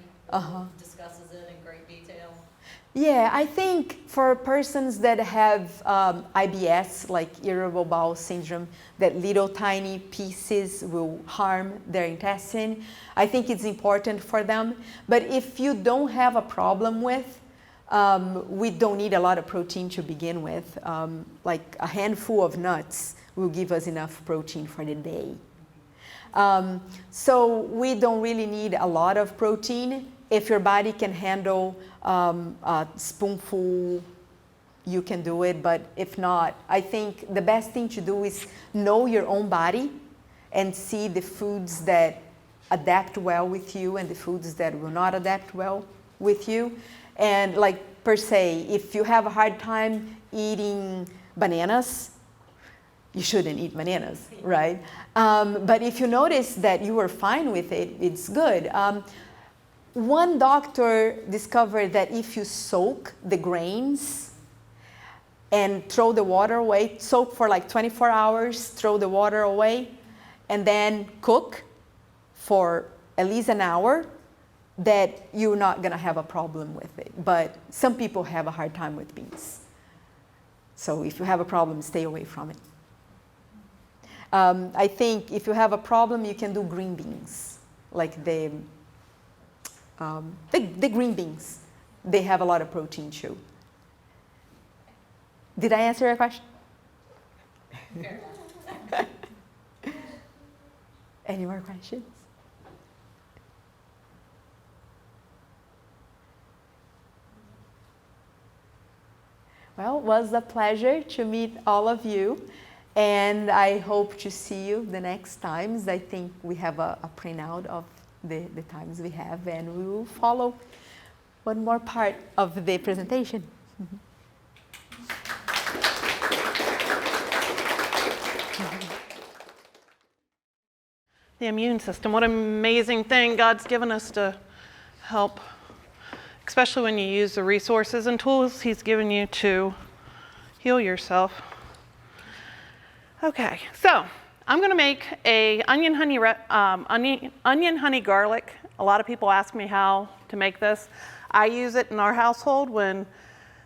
discusses it in great detail. Yeah, I think for persons that have IBS, like irritable bowel syndrome, that little tiny pieces will harm their intestine, I think it's important for them. But if you don't have a problem with, we don't need a lot of protein to begin with. Like a handful of nuts will give us enough protein for the day. So we don't really need a lot of protein. If your body can handle a spoonful, you can do it. But if not, I think the best thing to do is know your own body and see the foods that adapt well with you and the foods that will not adapt well with you. And like per se, if you have a hard time eating bananas, you shouldn't eat bananas, right? But if you notice that you are fine with it, it's good. One doctor discovered that if you soak the grains and throw the water away, soak for like 24 hours, throw the water away, and then cook for at least an hour, that you're not going to have a problem with it. But some people have a hard time with beans. So if you have a problem, stay away from it. I think if you have a problem, you can do green beans, like the green beans. They have a lot of protein too. Did I answer your question? Any more questions? Well, it was a pleasure to meet all of you, and I hope to see you the next times. I think we have a printout of the times we have, and we will follow one more part of the presentation. The immune system, what an amazing thing God's given us to help, especially when you use the resources and tools He's given you to heal yourself. Okay, so I'm going to make a onion honey garlic. A lot of people ask me how to make this. I use it in our household when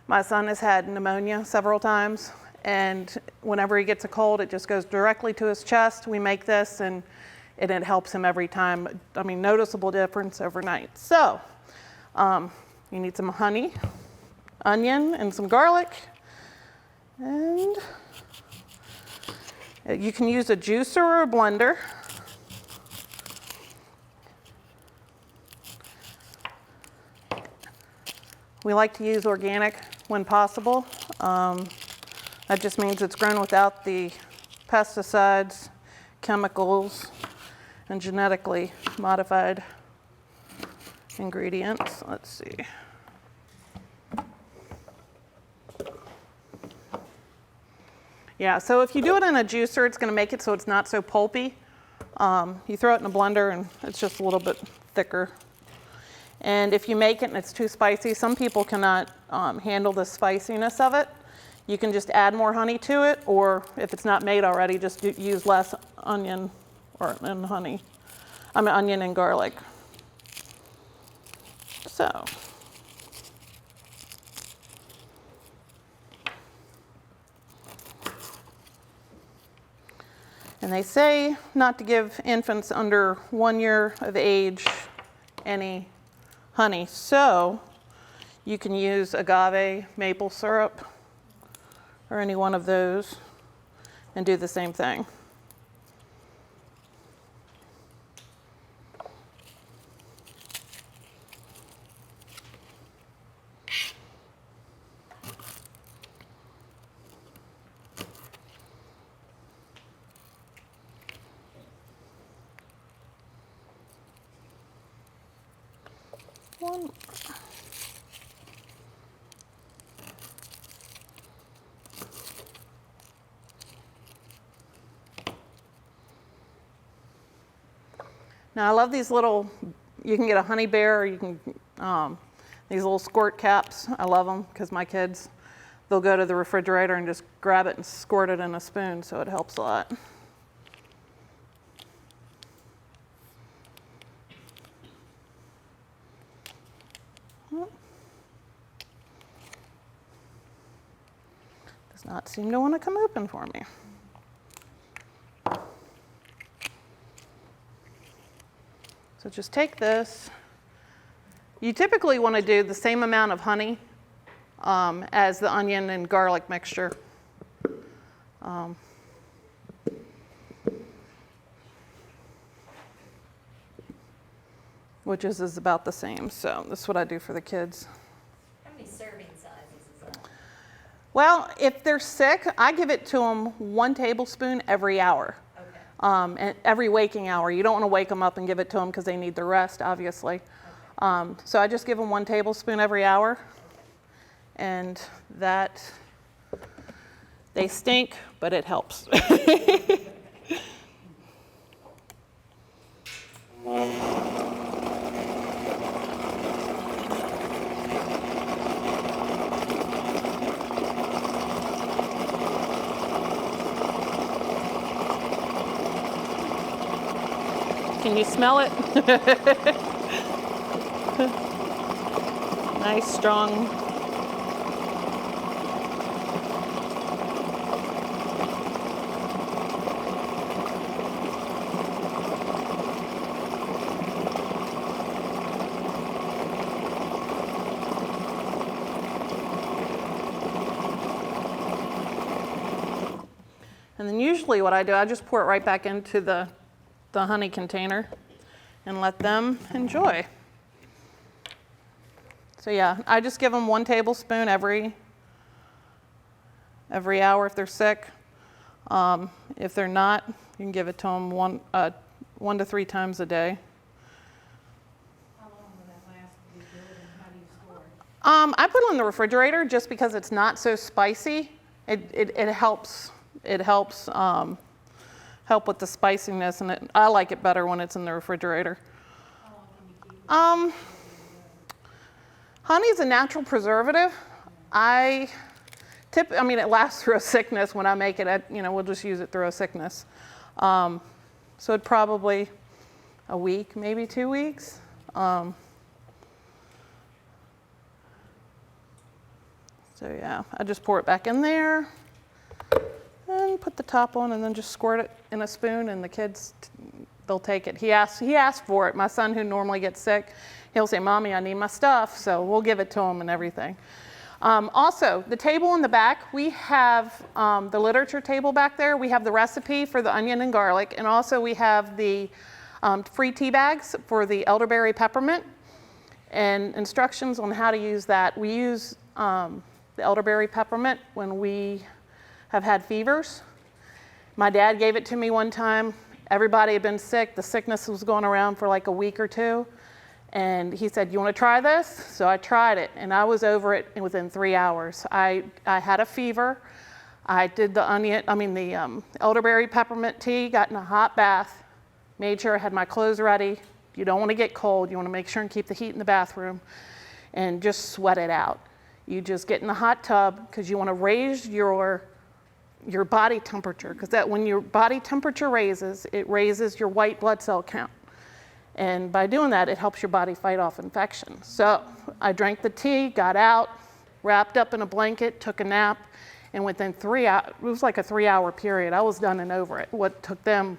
my son has had pneumonia several times, and whenever he gets a cold, it just goes directly to his chest. We make this, and it helps him every time. I mean, noticeable difference overnight. So you need some honey, onion, and some garlic. And you can use a juicer or a blender. We like to use organic when possible. That just means it's grown without the pesticides, chemicals, and genetically modified ingredients. Let's see. Yeah, so if you do it in a juicer, it's going to make it so it's not so pulpy. You throw it in a blender and it's just a little bit thicker. And if you make it and it's too spicy, some people cannot handle the spiciness of it. You can just add more honey to it, or if it's not made already, just use less onion and honey. I mean, onion and garlic. So. And they say not to give infants under 1 year of age any honey. So you can use agave maple syrup or any one of those and do the same thing. One more. Now I love these little, you can get a honey bear, or you can, these little squirt caps. I love them because my kids, they'll go to the refrigerator and just grab it and squirt it in a spoon, so it helps a lot. Does not seem to want to come open for me. So just take this. You typically want to do the same amount of honey as the onion and garlic mixture. Which is about the same. So this is what I do for the kids. How many serving sizes is that? Well, if they're sick, I give it to them 1 tablespoon every hour. Okay. And every waking hour. You don't want to wake them up and give it to them because they need the rest, obviously. Okay. So I just give them 1 tablespoon every hour. Okay. And that, they stink, but it helps. Can you smell it? Nice, strong. And then usually what I do, I just pour it right back into the honey container and let them enjoy. So yeah, I just give them 1 tablespoon every hour if they're sick. If they're not, you can give it to them 1 to 3 times a day. How long will that last to be good, and how do you store it? I put it in the refrigerator just because it's not so spicy. It helps. It helps help with the spiciness, and I like it better when it's in the refrigerator. How long can you keep it? Honey is a natural preservative. I mean, it lasts through a sickness when I make it. We'll just use it through a sickness. So it'd probably a week, maybe 2 weeks. So yeah, I just pour it back in there and put the top on, and then just squirt it in a spoon, and the kids, they'll take it. He asked for it. My son, who normally gets sick, he'll say, "Mommy, I need my stuff," so we'll give it to him and everything. Also, the table in the back, we have the literature table back there. We have the recipe for the onion and garlic, and also we have the free tea bags for the elderberry peppermint and instructions on how to use that. We use the elderberry peppermint when we have had fevers. My dad gave it to me one time. Everybody had been sick. The sickness was going around for like a week or two. And he said, "You want to try this?" So I tried it, and I was over it within 3 hours. I had a fever. I did the elderberry peppermint tea, got in a hot bath, made sure I had my clothes ready. You don't want to get cold. You want to make sure and keep the heat in the bathroom, and just sweat it out. You just get in the hot tub because you want to raise your body temperature, because that when your body temperature raises, it raises your white blood cell count. And by doing that, it helps your body fight off infection. So I drank the tea, got out, wrapped up in a blanket, took a nap, and within 3 hours, it was like a 3-hour period, I was done and over it. What took them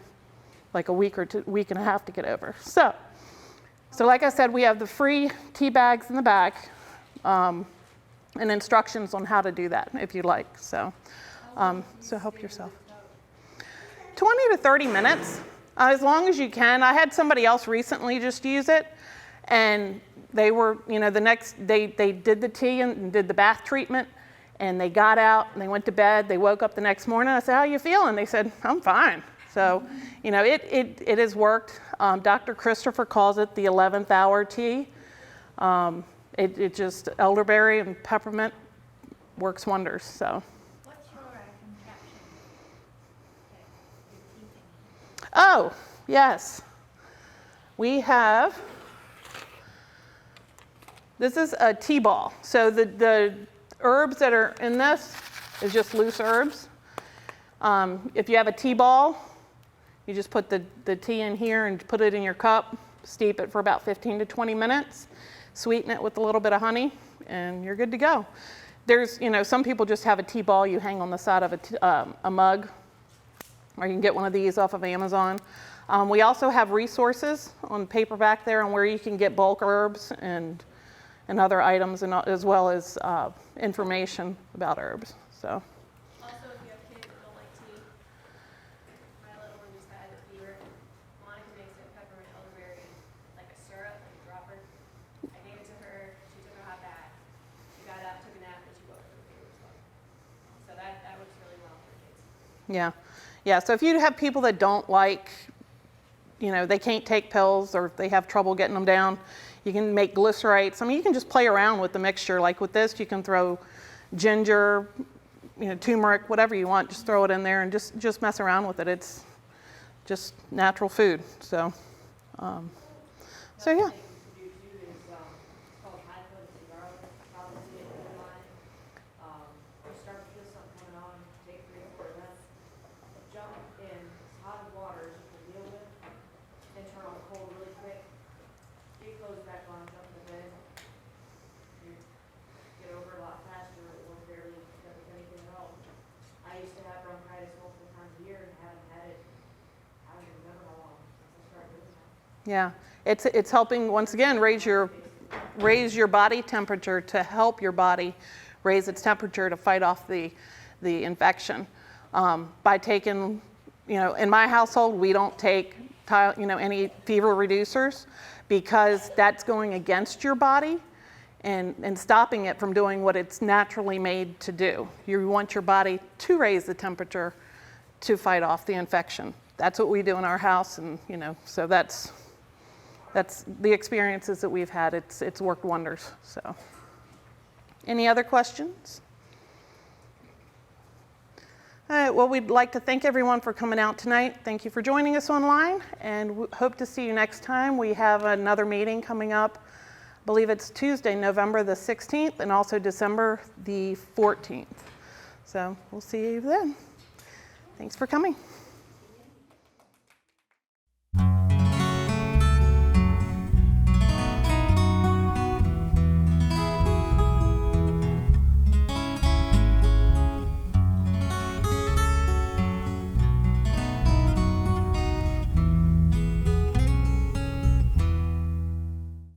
like a week and a half to get over. So like I said, we have the free tea bags in the back, and instructions on how to do that if you like. So help yourself. 20 to 30 minutes. As long as you can. I had somebody else recently just use it, and they were, they did the tea and did the bath treatment, and they got out and they went to bed. They woke up the next morning. I said, "How are you feeling?" They said, "I'm fine." So, it has worked. Dr. Christopher calls it the 11th hour tea. It just, elderberry and peppermint works wonders. So. What's your contraption that you're teaching? Oh, yes. We have, this is a tea ball. So the herbs that are in this is just loose herbs. If you have a tea ball, you just put the tea in here and put it in your cup, steep it for about 15 to 20 minutes, sweeten it with a little bit of honey, and you're good to go. There's, some people just have a tea ball you hang on the side of a mug, or you can get one of these off of Amazon. We also have resources on paperback there on where you can get bulk herbs and other items, and as well as information about herbs. So. Also, if you have kids that don't like tea, my little one just had a fever. Monica makes it peppermint elderberry, like a syrup, like a dropper. I gave it to her. She took a hot bath. She got up, took a nap, and she woke up with a fever as well. So that works really well for kids. Yeah. Yeah, so if you have people that don't like, they can't take pills or they have trouble getting them down, you can make glycerites. You can just play around with the mixture. Like with this, you can throw ginger, turmeric, whatever you want. Just throw it in there and just mess around with it. It's just natural food. So yeah. Yeah, it's helping, once again, raise your body temperature to help your body raise its temperature to fight off the infection. By taking, in my household, we don't take, any fever reducers because that's going against your body and stopping it from doing what it's naturally made to do. You want your body to raise the temperature to fight off the infection. That's what we do in our house, and so that's the experiences that we've had. It's worked wonders. So, any other questions? All right, well, we'd like to thank everyone for coming out tonight. Thank you for joining us online, and we hope to see you next time. We have another meeting coming up. I believe it's Tuesday, November the 16th, and also December the 14th. So we'll see you then. Thanks for coming.